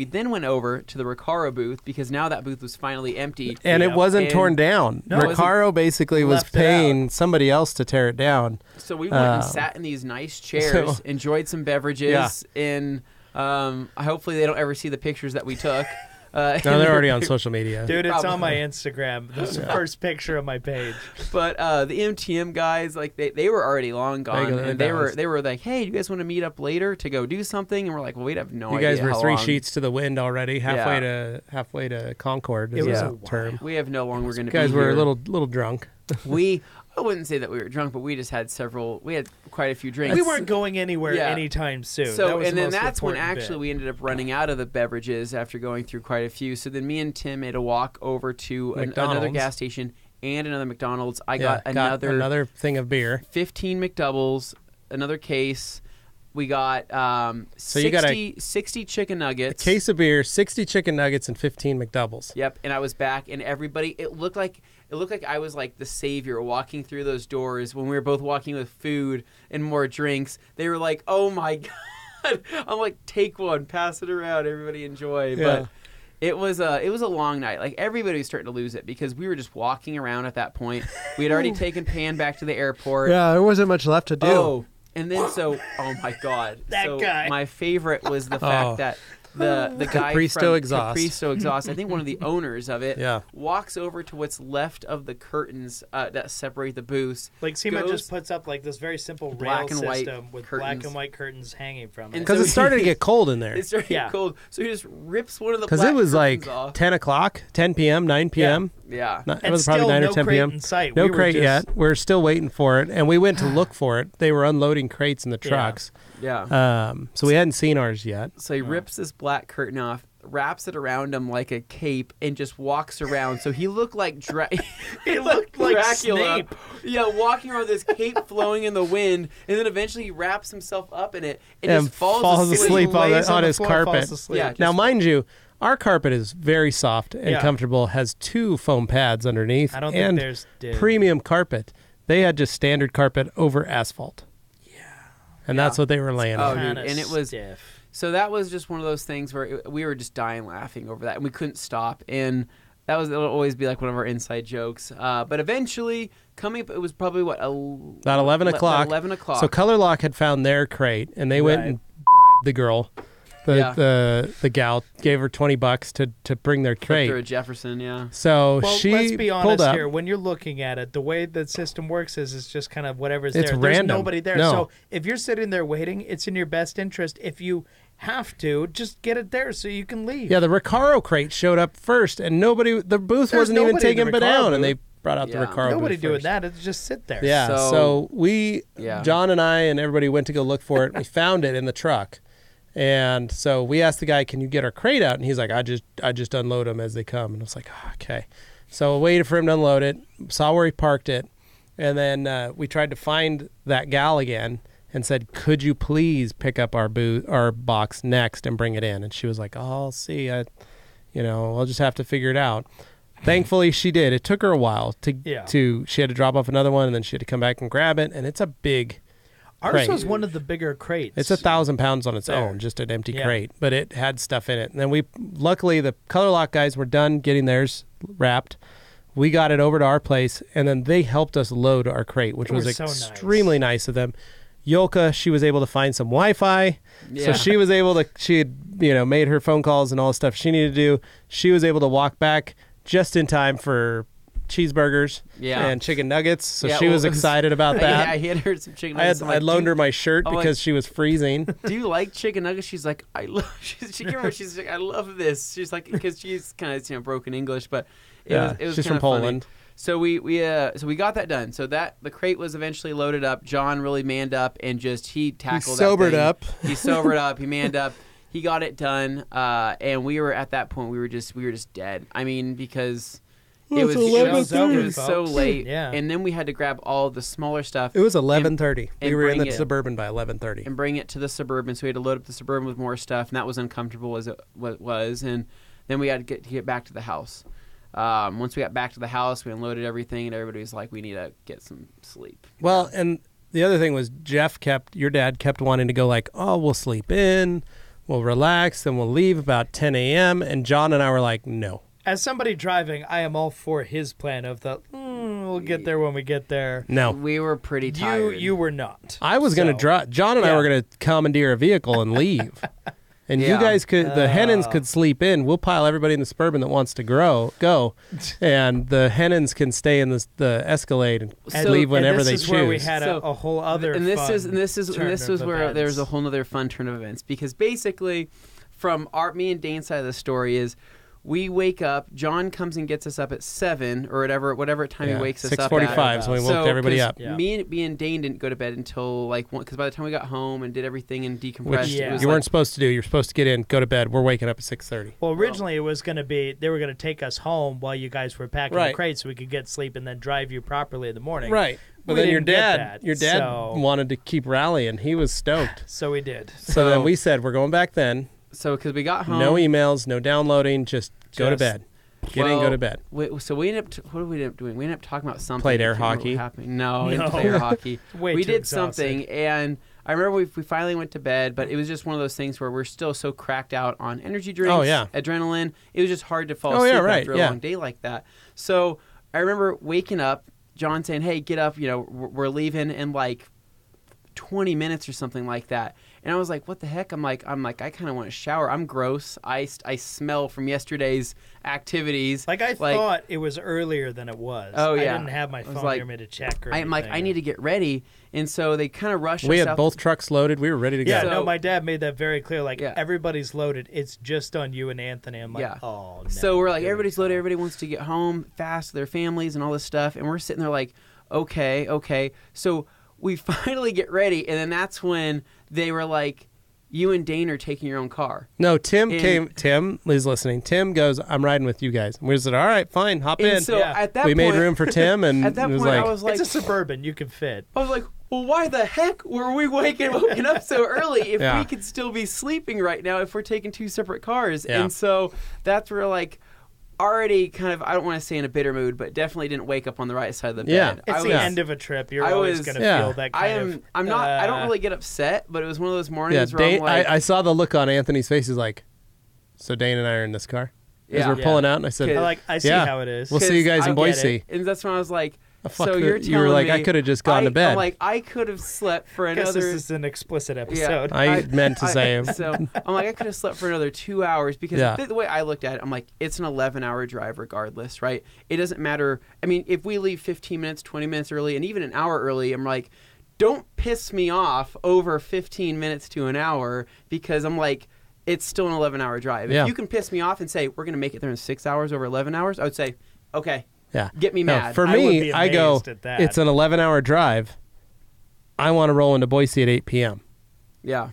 then went over to the Recaro booth because now that booth was finally empty. And it wasn't torn down. No, Recaro basically was paying somebody else to tear it down. So we went and sat in these nice chairs, enjoyed some beverages, and hopefully they don't ever see the pictures that we took. No, they're already on social media. Dude, it's on my Instagram. This is the first picture of my page. But the MTM guys, like they were already long gone, and they were like, "Hey, do you guys want to meet up later to go do something?" And we're like, "Well, we'd have no idea." You guys were how 3 long. sheets to the wind already, halfway to Concord. It was a term. We have no long. We're going to be guys were here. a little drunk. I wouldn't say that we were drunk, but we just had quite a few drinks. We weren't going anywhere anytime soon. So, and then that's when actually we ended up running out of the beverages after going through quite a few. So then me and Tim made a walk over to another gas station and another McDonald's. I got another thing of beer. 15 McDoubles, another case. We got 60 chicken nuggets. A case of beer, 60 chicken nuggets, and 15 McDoubles. Yep, and I was back, and everybody, it looked like I was like the savior walking through those doors when we were both walking with food and more drinks. They were like, "Oh my God." I'm like, "Take one, pass it around, everybody enjoy." Yeah. But it was a long night. Like everybody was starting to lose it because we were just walking around at that point. We had already taken Pan back to the airport. Yeah, there wasn't much left to do. Oh, and then oh my God. That guy. My favorite was the fact that the guy Capristo from Exhaust. Capristo Exhaust, I think one of the owners of it, walks over to what's left of the curtains that separate the booths. Like SEMA just puts up like this very simple rail system with black and white curtains hanging from it. Because it started to get cold in there. It started to get cold, so he just rips one of the black curtains off. Because it was like off. 10 o'clock, 10 p.m., 9 p.m. Yeah. It was probably 9 or 10 p.m. In sight. No crate yet. We're still waiting for it, and we went to look for it. They were unloading crates in the trucks. Yeah. So we hadn't seen ours yet. So he rips this black curtain off, wraps it around him like a cape, and just walks around. So he looked like he looked like Dracula. Snape. Yeah, walking around with this cape flowing in the wind, and then eventually he wraps himself up in it and just falls asleep on his carpet. Yeah, now, mind you, our carpet is very soft and comfortable, has 2 foam pads underneath, I don't think there's premium carpet. They had just standard carpet over asphalt. And that's what they were laying on. Dude, and it was stiff. So that was just one of those things where we were just dying laughing over that, and we couldn't stop. And it'll always be like one of our inside jokes. But eventually, coming up, it was probably about 11 o'clock. 11 o'clock. So Color Lock had found their crate, and they went and the girl. The gal gave her $20 to bring their crate. Through a Jefferson, yeah. So she let's be honest pulled up. here. When you're looking at it, the way the system works is it's just kind of whatever's there. It's There's random. nobody there. No. So if you're sitting there waiting, it's in your best interest. If you have to, just get it there so you can leave. Yeah, the Recaro crate showed up first, and the booth wasn't even taken down, and they brought out the Recaro Nobody booth doing first. that. It's just sit there. Yeah, so John and I and everybody went to go look for it. We found it in the truck. And so we asked the guy, "Can you get our crate out?" And he's like, I just unload them as they come." And I was like, "Okay." So I waited for him to unload it, saw where he parked it, and then we tried to find that gal again and said, "Could you please pick up our box next and bring it in?" And she was like, "Oh, I'll see. I'll just have to figure it out." Thankfully, she did. It took her a while Yeah. she had to drop off another one, and then she had to come back and grab it, and it's a big Ours crate. was one of the bigger crates. It's 1,000 pounds on its There. own, just an empty Yeah. crate, but it had stuff in it. And then luckily, the Color Lock guys were done getting theirs wrapped. We got it over to our place, and then they helped us load our crate, which They was were so extremely nice of them. Yolka, she was able to find some Wi-Fi, so Yeah. she was able to. She had made her phone calls and all the stuff she needed to do. She was able to walk back just in time for cheeseburgers and chicken nuggets, so she was excited about that. Yeah, I hid her some chicken I nuggets. I loaned her my shirt I'm because she was freezing. Do you like chicken nuggets? She's like, I love. She's like, I love this. She's like, because she's kind of broken English, but it was she's kind from of funny. Poland. So we got that done. So that the crate was eventually loaded up. John really manned up and he tackled. sobered that thing. up. He sobered up. He manned up. He got it done. And we were at that point. We were just was dead. I mean, because it was 11:30. it was so late. Yeah. And then we had to grab all the smaller stuff. It was 11:30. and We were in bring the it- Suburban by 11:30. and bring it to the Suburban. So we had to load up the Suburban with more stuff, and that was uncomfortable as it was. And then we had to get back to the house. Once we got back to the house, we unloaded everything, and everybody was like, "We need to get some sleep." Well, and the other thing was your dad kept wanting to go like, oh, we'll sleep in, we'll relax, then we'll leave about 10 a.m. And John and I were like, no. As somebody driving, I am all for his plan of we'll get there when we get there. No. We were pretty tired. You were not. I was going to drive. John and I Yeah. were going to commandeer a vehicle and leave. And you Yeah. guys the Hennens could sleep in. We'll pile everybody in the Suburban that wants to go. And the Hennens can stay in the Escalade and So- leave whenever and they this choose. is where we had So- a whole other and this fun is turn of where there's a events. whole other fun turn of events, because basically from me and Dane's side of the story is we wake up. John comes and gets us up at 7 or whatever time he wakes us up at. 6:45, so we woke everybody 'cause up. Yeah. Me and Dane didn't go to bed until like 1, because by the time we got home and did everything and decompressed, Which Yeah. it was you like, weren't supposed to do. You're supposed to get in, go to bed. We're waking up at 6:30. Well, originally it was going to be they were going to take us home while you guys were packing the Right. crates so we could get sleep and then drive you properly in the morning. Right. But We then didn't get your that, dad so- wanted to keep rallying. He was stoked. So we did. So then we said, we're going back then. so because we got home. No emails, no downloading, just go to Just- bed. Get in, go to bed. So we ended up. What did we end up doing? We ended up talking about something. Played air I can't remember hockey? what happened. No, we didn't No. play air hockey. Way we too did exhausted. something, and I remember we finally went to bed, but it was just one of those things where we're still so cracked out on energy drinks, Oh, yeah. adrenaline. It was just hard to fall Oh, asleep yeah, right, after a yeah. long day like that. So I remember waking up, John saying, "Hey, get up! We're leaving in like 20 minutes or something like that." And I was like, "What the heck?" I'm like, I kind of want to shower. I'm gross. I smell from yesterday's activities. Like I thought it was earlier than it was. Oh, yeah. I didn't have my I was phone like- near me to check or I'm like, I anything. need to get ready, and so they kind of rushed We us had out. both trucks loaded. We were ready to go. Yeah, So- no, my dad made that very clear. Like, Yeah. everybody's loaded. It's just on you and Anthony. I'm like, Yeah. oh, no. So we're like, Here we everybody's go. loaded. Everybody wants to get home fast to their families and all this stuff, and we're sitting there like, okay. So we finally get ready, and then that's when they were like, "You and Dane are taking your own car." No, Tim And- came. Tim is listening. Tim goes, I'm riding with you guys. And we said, all right, fine, hop in. And so Yeah. at that we point, made room for Tim, and at that it was point, like, I was like, It's a Suburban. You can fit. well, why the heck were we woken up so early if Yeah. we could still be sleeping right now if we're taking two separate cars? Yeah. And so that's where like already kind of, I don't want to say in a bitter mood, but definitely didn't wake up on the right side of the Yeah. bed. It's I the was- end of a trip. You're I always was- going to Yeah. feel that kind of. I'm not. I don't really get upset, but it was one of those yeah, mornings where Dane, I'm like, I saw the look on Anthony's face. He's like, so Dane and I are in this car? As Yeah. we're pulling out, and I said, I see Yeah. how it is. We'll see you 'cause guys in I get Boise. And that's when I was like, fuck so the- you're you telling were like, me I could have just gone to bed. I'm like, I could have slept for I guess another. this is an explicit episode. I meant to say So I'm like, I could have slept for another 2 hours because Yeah. the way I looked at it, I'm like, it's an 11-hour drive regardless, right? It doesn't matter. I mean, if we leave 15 minutes, 20 minutes early, and even an hour early, I'm like, don't piss me off over 15 minutes to an hour because I'm like, it's still an 11-hour drive. Yeah. If you can piss me off and say, we're going to make it there in 6 hours over 11 hours, I would say, okay, yeah. get me No, mad. for I would me, be I go, amazed at that. it's an 11-hour drive. I want to roll into Boise at 8 p.m. Yeah.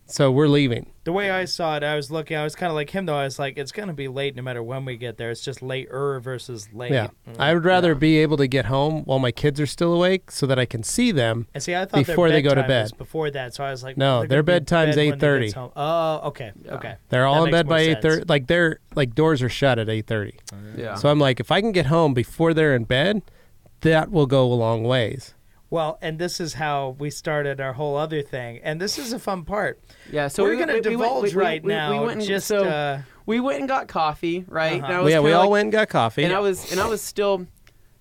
So we're leaving. The way I saw it, I was kind of like him, though. I was like, it's going to be late no matter when we get there. It's just later versus late. Yeah. I would rather be able to get home while my kids are still awake so that I can see them and see, I thought before they go to bed. Was before that, so I was like, no, their bedtime's 8:30. Oh, okay. Yeah. Okay. They're all That in bed by makes more 8:30. Like their doors are shut at 8:30. Yeah. So I'm like, if I can get home before they're in bed, that will go a long ways. Well, and this is how we started our whole other thing, and this is a fun part. Yeah, so we're going to divulge now. We went and got coffee, right? Uh-huh. And I was We all like, went and got coffee. and I was still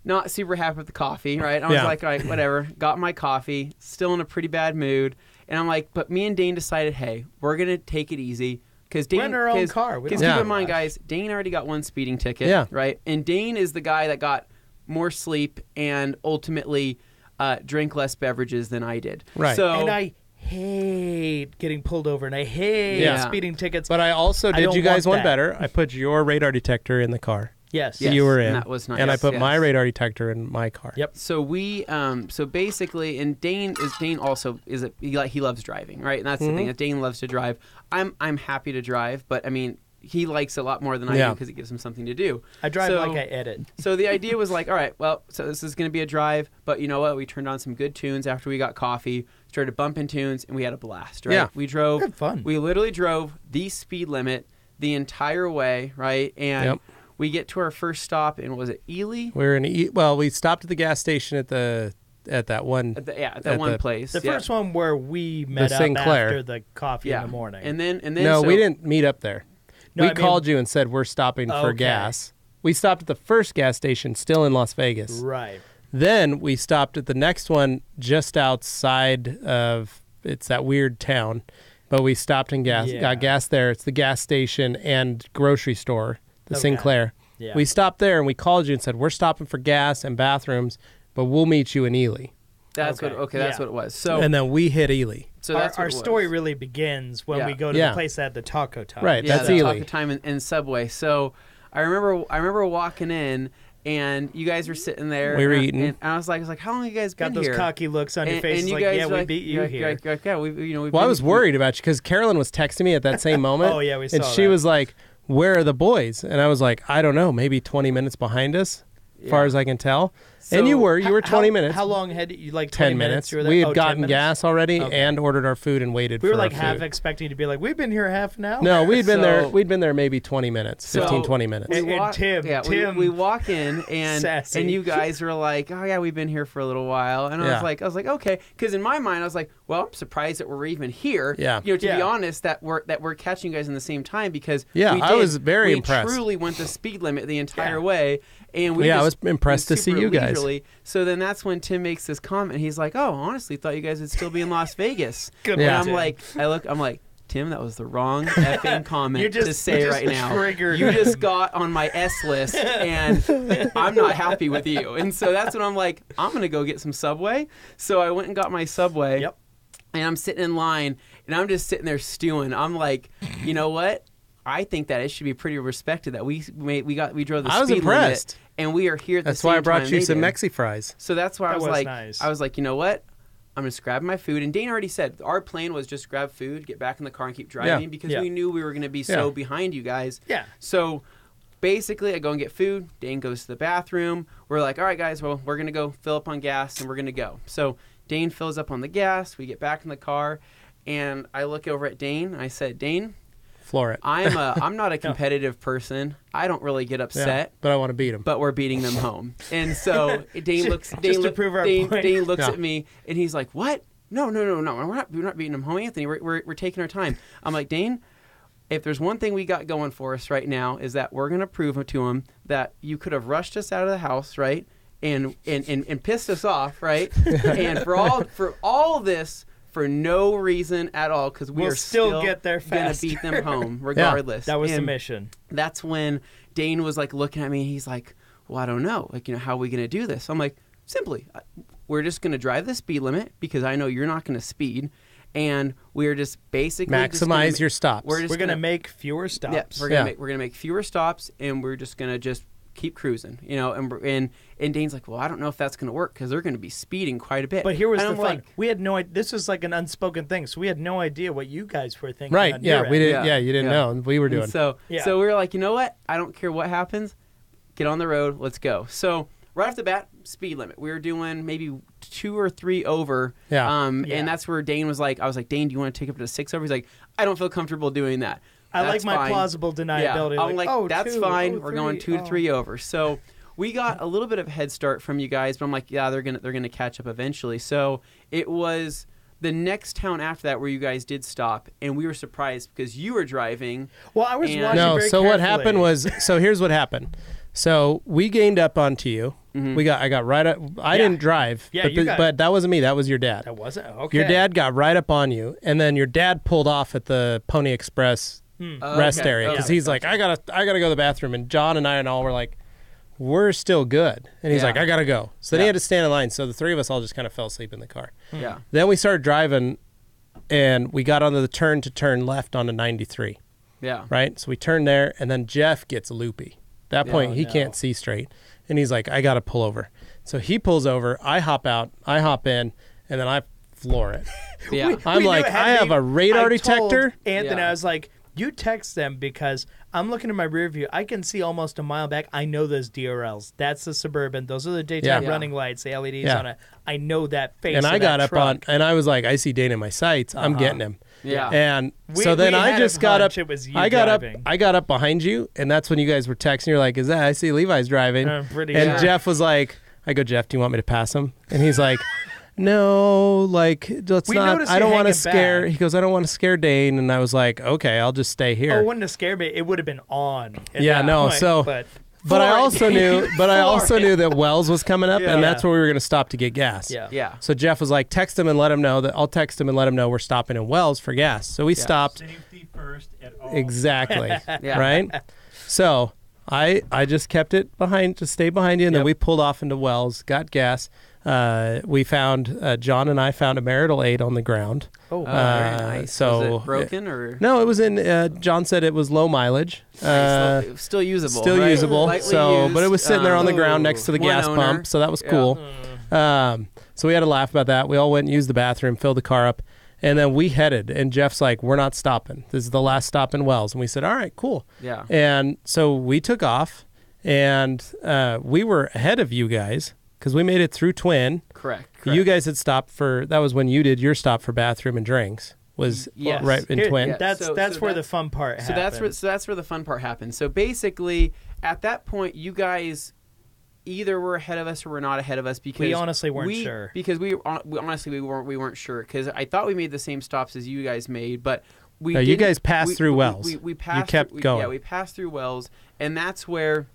not super happy with the coffee, right? I was like, all right, whatever. Got my coffee, still in a pretty bad mood, and I'm like, but me and Dane decided, hey, we're gonna take it easy because Dane, we're in our own car. Because keep in mind, guys, Dane already got one speeding ticket, right? And Dane is the guy that got more sleep and ultimately drank less beverages than I did. Right. So, And I hate getting pulled over, and I hate speeding tickets. But I also did you guys one that. better. I put your radar detector in the car. Yes. That you were in. and that was nice. And I put my radar detector in my car. Yep. So we, so basically, and Dane also he loves driving, right? And that's the thing. That Dane loves to drive. I'm happy to drive, but I mean, he likes it a lot more than I do because it gives him something to do. I drive like I edit. So the idea was like, all right, well, so this is going to be a drive, but you know what? We turned on some good tunes after we got coffee, started bumping tunes, and we had a blast, right? Yeah. We drove. Good fun. We literally drove the speed limit the entire way, right? And we get to our first stop, and was it Ely? We're in. We stopped at the gas station at that one. At that one place. The first one where we met up Sinclair. after the coffee in the morning. And then No, we didn't meet up there. No, we called you and said we're stopping for gas. We stopped at the first gas station, still in Las Vegas. Right. Then we stopped at the next one just outside of, it's that weird town, but we stopped and got gas there. It's the gas station and grocery store, the Sinclair. Yeah. We stopped there and we called you and said we're stopping for gas and bathrooms, but we'll meet you in Ely. That's what it was. So and then we hit Ely. So that's our what it story was. really begins when we go to the place that had the taco time. Right, Yeah, that's the Ely. Taco Time and Subway. So I remember walking in, and you guys were sitting there. We were eating. And I was like, how long have you guys been Got here? those cocky looks on your face. And you like, guys yeah, were we beat you here. We've I was worried about you because Carolyn was texting me at that same moment. Oh, yeah, we saw and she that. was like, "Where are the boys?" And I was like, "I don't know, maybe 20 minutes behind us, as far as I can tell." And you were 20 minutes. How long had you, like 10 minutes. You were there? We had 10 gotten minutes? gas already and ordered our food and waited We for were like our half food. expecting to be like, we've been here half an hour. No, we'd been there. We'd been there maybe 20 minutes, 15, 20 minutes. Tim. We walk in and you guys were like, oh yeah, we've been here for a little while, and I was like, okay, because in my mind I was like, well, I'm surprised that we're even here. Yeah. To be honest, that we're catching you guys in the same time because I was very we impressed. We truly went the speed limit the entire way, and I was impressed to see you guys. So then that's when Tim makes this comment. He's like, oh, honestly, thought you guys would still be in Las Vegas. Good and one, I'm Tim. like, I'm like, Tim, that was the wrong effing comment to say you just right now. triggered. You just got on my S list, and I'm not happy with you. And so that's when I'm like, I'm going to go get some Subway. So I went and got my Subway. Yep. And I'm sitting in line, and I'm just sitting there stewing. I'm like, you know what? I think that it should be pretty respected that we drove the I was speed impressed. limit, and we are here at the That's same why I time brought you they some did. Mexi fries. So that's why I was like, nice. I was like, you know what? I'm just grabbing my food. And Dane already said our plan was just grab food, get back in the car, and keep driving because we knew we were going to be so behind you guys. Yeah. So basically, I go and get food. Dane goes to the bathroom. We're like, all right, guys, well, we're going to go fill up on gas, and we're going to go. So Dane fills up on the gas. We get back in the car, and I look over at Dane. And I said, Dane, Floor it. I'm not a competitive person. I don't really get upset. But I want to beat them. But we're beating them home. And so Dane looks point. Dane looks at me and he's like, "What? No. We're not beating them home, Anthony. We're taking our time." I'm like, "Dane, if there's one thing we got going for us right now is that we're going to prove to him that you could have rushed us out of the house, right? And pissed us off, right? And for all this for no reason at all, because we'll still get there gonna faster. beat them home regardless. That was the And mission. that's when Dane was like looking at me. He's like, well, I don't know. Like, how are we going to do this? I'm like, simply, we're just going to drive the speed limit because I know you're not going to speed. And we're just basically maximize your stops. We're going to make fewer stops. Yeah, we're going to make fewer stops, and we're just going to just keep cruising, and Dane's like, well, I don't know if that's going to work because they're going to be speeding quite a bit. But here was and the I'm thing: like, we had no. This was like an unspoken thing, so we had no idea what you guys were thinking. Right? on Yeah, your we end. didn't. Yeah, you didn't know. We were doing. And so Yeah. so we were like, you know what? I don't care what happens. Get on the road. Let's go. So right off the bat, speed limit. We were doing maybe 2 or 3 over. Yeah. Yeah. And that's where Dane was like, I was like, Dane, do you want to take up to 6 over? He's like, I don't feel comfortable doing that. I like That's my fine. plausible deniability. Yeah. I'm like, oh, that's 2, fine. oh, We're going 3, 2 to 3 over. So we got a little bit of head start from you guys, but I'm like, yeah, they're gonna catch up eventually. So it was the next town after that where you guys did stop, and we were surprised because you were driving. Well, I was And- watching No, very so what carefully. happened was, so here's what happened. So we gained up onto you. Mhm. I got right up. I Yeah. didn't drive, Yeah, but, you got- but that wasn't me. That was your dad. That wasn't okay. Your dad got right up on you, and then your dad pulled off at the Pony Express rest Okay. area because Okay. he's like, I gotta go to the bathroom, and John and I and all were like, we're still good, and he's Yeah. like, I gotta go. So then he Yeah. had to stand in line. So the 3 of us all just kind of fell asleep in the car. Yeah. Then we started driving, and we got onto the turn left onto 93. Yeah. Right? So we turn there, and then Jeff gets loopy. At that point, he no. can't see straight. And he's like, I got to pull over. So he pulls over. I hop out. I hop in, and then I floor it. Yeah. I'm We knew like, it had I to have be- a radar I detector. told Anthony, Yeah. I was like, you text them because I'm looking at my rear view. I can see almost a mile back. I know those DRLs. That's the Suburban. Those are the daytime Yeah. running lights, the LEDs Yeah. on it. I know that face. And of I got that up truck. on, and I was like, I see Dane in my sights. I'm getting him. Yeah. And We- so then we I had just a got up. hunch it was you I got driving. up. I got up behind you, and that's when you guys were texting. You're like, "Is that? I see Levi's driving." Pretty And sure. Jeff was like, "I go, Jeff. Do you want me to pass him?" And he's like, "No, like let's We not. noticed I you don't want to hanging scare." back. He goes, "I don't want to scare Dane." And I was like, "Okay, I'll just stay Oh, here." it wouldn't have scared me. It would have been on. at Yeah, that no, point, so- But But I also knew. But I also For knew that Wells was coming up, Yeah. and that's where we were going to stop to get gas. yeah. Yeah. So Jeff was like, "Text him and let him know that I'll text him and let him know we're stopping in Wells for gas." So we stopped. Safety first at all. Exactly. Yeah. Right? So I just kept it behind, just stayed behind you, and then Yep. we pulled off into Wells, got gas. We found, John and I found a marital aid on the ground. Oh, Very nice. so- was it broken or No, it was in, John said it was low mileage. still usable? Still right? usable. Lightly So, used, but it was sitting there on the ground next to the one gas owner. pump, so that was Yeah. cool. So we had a laugh about that. We all went and used the bathroom, filled the car up, and then we headed. And Jeff's like, "We're not stopping. This is the last stop in Wells." And we said, "All right, cool." Yeah. And so we took off, and we were ahead of you guys because we made it through Twin. Correct. You guys had stopped for, that was when you did your stop for bathroom and drinks, was Yes. right in Here- Twin. yeah. That's So that's where the that's- fun part So happens. that's where the fun part happens. So basically, at that point, you guys either were ahead of us or were not ahead of us because We honestly weren't sure. Because we honestly we weren't sure because I thought we made the same stops as you guys made, but we No, you didn't- guys passed we- through we- Wells. We passed. kept through, going. Yeah, we passed through Wells, and that's where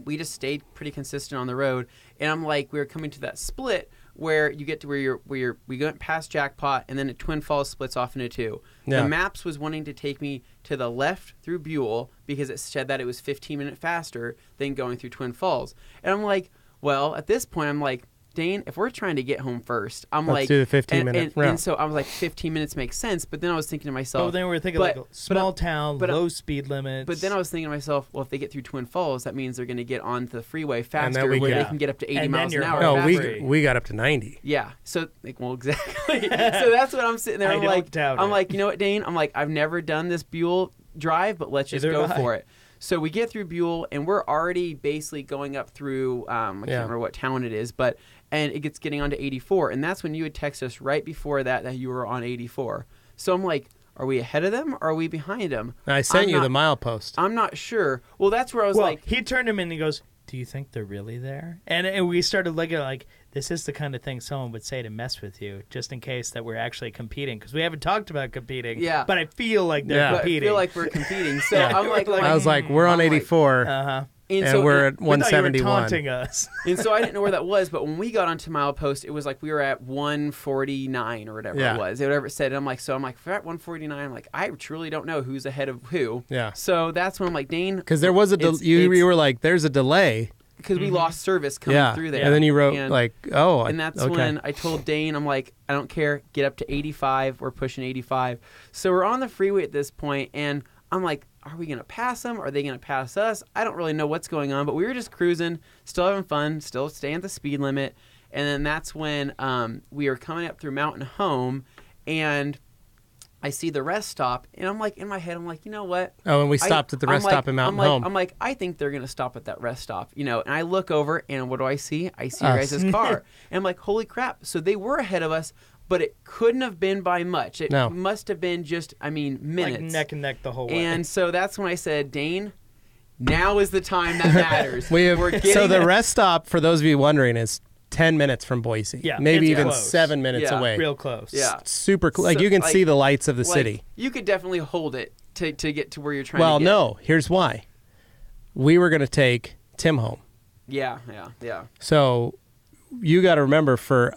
we just stayed pretty consistent on the road. And I'm like, we were coming to that split where you get to where we went past Jackpot, and then Twin Falls splits off into two. Yeah. The maps was wanting to take me to the left through Buell because it said that it was 15-minute faster than going through Twin Falls. And I'm like, well, at this point, I'm like, Dane, if we're trying to get home first, I'm Let's like, do the 15-minute route. and so I was like, 15 minutes makes sense. But then I was thinking to myself, Oh, then we were thinking but- like small town, but- low speed limits. but then I was thinking to myself, well, if they get through Twin Falls, that means they're going to get onto the freeway And faster, then we where get- they can get up to 80 And then miles an you're hour. No, faster. we got up to 90. Yeah. So, like, well, exactly. So that's what I'm sitting there. I I'm don't like, doubt I'm it. like, you know what, Dane? I'm like, I've never done this Buell drive, but let's just Neither go have I. for it. So we get through Buell, and we're already basically going up through, I can't remember what town it is, but, and it gets getting onto 84. And that's when you would text us right before that you were on 84. So I'm like, are we ahead of them or are we behind them? And I sent I'm you not- the milepost. I'm not sure. Well, that's where I was well, like, he turned him in and he goes, "Do you think they're really there?" And we started looking like, this is the kind of thing someone would say to mess with you, just in case that we're actually competing, because we haven't talked about competing. Yeah. But I feel like they're Yeah. but I competing. feel like we're competing. So I'm like, I was like, we're on I'm like, 84, uh-huh. and we're at We thought you were 171. taunting us. And so I didn't know where that was, but when we got onto milepost, it was like we were at 149 or whatever Yeah. it was. Whatever it said. And I'm like, if we're at 149, I'm like, I truly don't know who's ahead of who. Yeah. So that's when I'm like, Dane, Because there was a you were like, there's a delay. because we lost service coming Yeah. through there. And then you wrote And- like, oh, and that's okay. when I told Dane, I'm like, I don't care, get up to 85. We're pushing 85. So we're on the freeway at this point, and I'm like, are we going to pass them? Are they going to pass us? I don't really know what's going on, but we were just cruising, still having fun, still staying at the speed limit. And then that's when we were coming up through Mountain Home, and I see the rest stop, and I'm like, in my head, I'm like, you know what? Oh, and we stopped at the rest stop in Mountain Home. I'm like, I think they're going to stop at that rest stop, you know. And I look over, and what do I see? I see your guys' car. And I'm like, holy crap. So they were ahead of us, but it couldn't have been by much. It must have been just, minutes. Like neck and neck the whole way. And so that's when I said, Dane, now is the time that matters. So the rest stop, for those of you wondering, is 10 minutes from Boise. Yeah, maybe even close. 7 minutes away. Real close. Yeah. Super close. Like, you can see the lights of the city. You could definitely hold it to get to where you're trying to get. Well, no. Here's why. We were going to take Tim home. Yeah. So you got to remember, for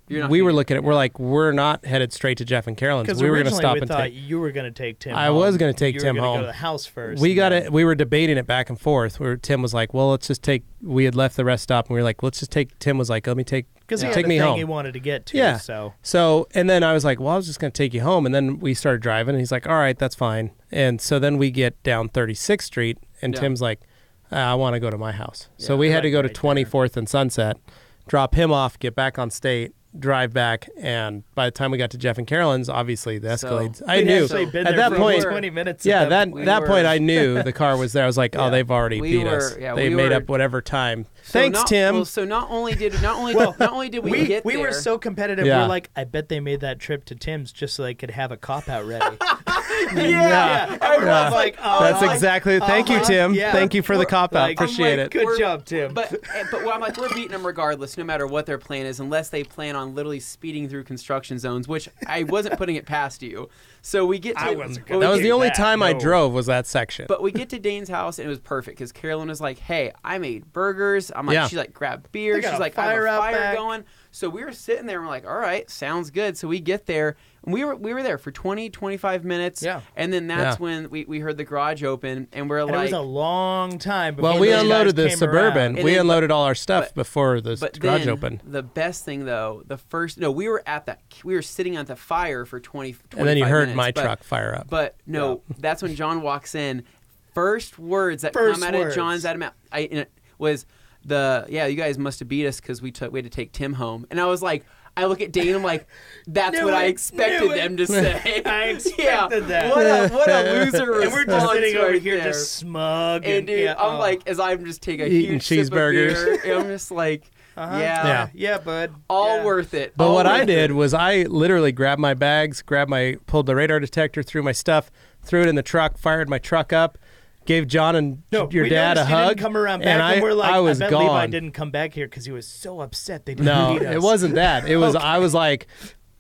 we were looking at, we're not headed straight to Jeff and Carolyn's. Because we were going to stop we and thought take. you were going to take Tim. I was going to take Tim you were home. Go to the house first. We were debating it back and forth. Where Tim was like, "Well, let's just take." We had left the rest stop, and we were like, "Let's just take." Tim was like, "Let me take." Because he take had the me thing home. he wanted to get to. Yeah. So and then I was like, "Well, I was just going to take you home," and then we started driving, and he's like, "All right, that's fine." And so then we get down 36th Street, and Tim's like, "I want to go to my house." So we had to go to 24th and Sunset, drop him off, get back on State, drive back, and by the time we got to Jeff and Carolyn's, obviously the Escalades. I knew at that point. 20 minutes. Yeah, that point I knew the car was there. I was like, "Oh, they've already beat us. They made up whatever time." Thanks, Tim. Well, so not only did we get there, we were so competitive. Yeah. We're like, I bet they made that trip to Tim's just so they could have a cop out ready. Yeah. Everyone's like, that's exactly. Thank you, Tim. Yeah. Thank you for the cop out. Appreciate it. Good job, Tim. But I'm like, we're beating them regardless, no matter what their plan is, unless they plan on literally speeding through construction zones, which I wasn't putting it past you. So we get to that was the only time I drove was that section. But we get to Dane's house, and it was perfect because Carolyn was like, "Hey, I made burgers." I'm like, she's like, "Grab beer." She's like, "I have a fire going." So we were sitting there, and we're like, "All right, sounds good." So we get there, and we were there for 20-25 minutes. Yeah. And then that's when we heard the garage open, and we're like, it was a long time before we unloaded the came Suburban. around. We unloaded all our stuff before the garage then, opened. The best thing though, we were sitting at the fire for 25 and then you heard minutes, my truck fire up. But no, that's when John walks in. First words that come out of John's mouth was you guys must have beat us because we had to take Tim home. And I was like, I look at Dane, I'm like, that's what I expected them to say. I expected that. What a loser response. And we're just sitting over right here there. just smug. And dude, I'm like, as I'm just taking a Eating huge sip of cheeseburgers. beer, and I'm just like, yeah, bud. all worth it. But what I did was I literally grabbed my bags, pulled the radar detector, threw my stuff, threw it in the truck, fired my truck up, gave John and your dad a hug. Didn't come around back, and we're like, I was bet gone. Levi didn't come back here because he was so upset they didn't beat us. It wasn't that. It was I was like,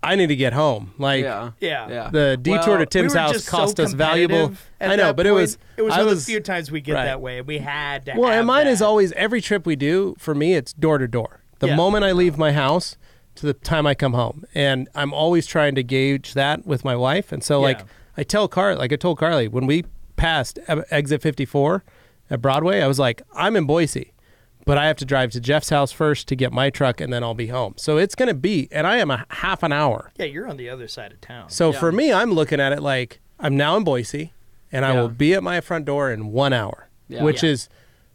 I need to get home. Like, the detour to Tim's house cost us valuable. I know, but it was one of the few times we get that way. We had to. Well, and mine is always every trip we do. For me, it's door to door. The moment I leave my house to the time I come home, and I'm always trying to gauge that with my wife. And so, I told Carly when we passed exit 54 at Broadway, I was like, I'm in Boise, but I have to drive to Jeff's house first to get my truck, and then I'll be home. So it's going to be, and I am a half an hour. Yeah, you're on the other side of town. So for me, I'm looking at it like I'm now in Boise, and I will be at my front door in 1 hour, which is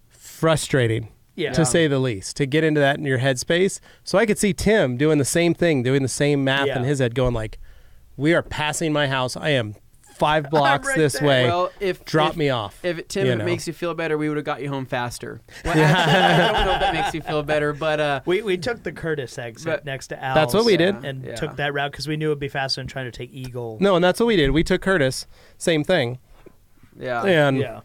frustrating. To say the least, to get into that in your headspace. So I could see Tim doing the same thing, doing the same math in his head, going like, we are passing my house. I am 5 blocks this way. Well, drop me off. If it makes you feel better, we would have got you home faster. Well, I don't know if that makes you feel better, but we took the Curtis exit next to Al's. That's what we did, and took that route because we knew it'd be faster than trying to take Eagle. No, and that's what we did. We took Curtis, same thing. Yeah, and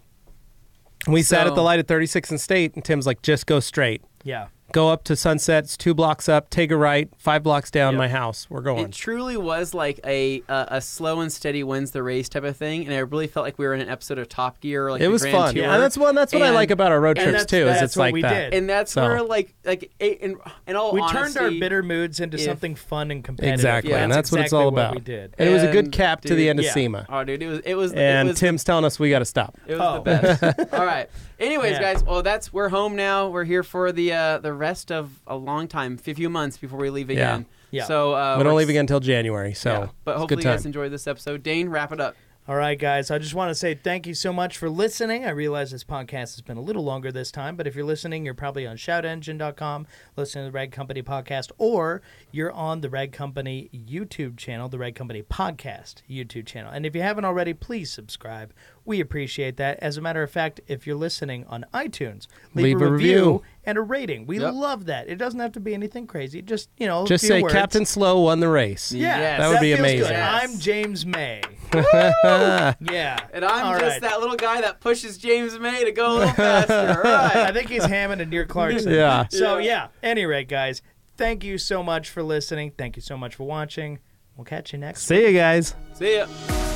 we sat at the light at 36th and State, and Tim's like, just go straight. Yeah. Go up to Sunset. It's 2 blocks up. Take a right. 5 blocks down my house. We're going. It truly was like a slow and steady wins the race type of thing, and I really felt like we were in an episode of Top Gear. Like it was Grand fun. Tour. Yeah, that's what I like about our road trips too. Is it's like that, and that's where in all we honesty, turned our bitter moods into something fun and competitive. Exactly, and that's what it's all about. What we did. And it was a good cap to the end of SEMA. Oh, dude, it was. And Tim's telling us we got to stop. It was the best. All right. Anyways, guys, well, we're home now. We're here for the rest of a long time, a few months before we leave again. Yeah. So we don't leave again until January. So, but hopefully you guys enjoyed this episode. Dane, wrap it up. All right, guys. I just want to say thank you so much for listening. I realize this podcast has been a little longer this time, but if you're listening, you're probably on shoutengine.com, listening to the Rag Company podcast, or you're on the Rag Company YouTube channel, the Rag Company podcast YouTube channel. And if you haven't already, please subscribe. We appreciate that. As a matter of fact, if you're listening on iTunes, leave a review and a rating. We love that. It doesn't have to be anything crazy. Just, just say words. Captain Slow won the race. Yeah, Yes. That would be feels amazing. good. Yes. I'm James May. Yeah. And I'm All just right. that little guy that pushes James May to go a little faster. All right. I think he's Hammond and Dear Clarkson. Yeah. So, Any rate, guys, thank you so much for listening. Thank you so much for watching. We'll catch you next See you guys. See ya.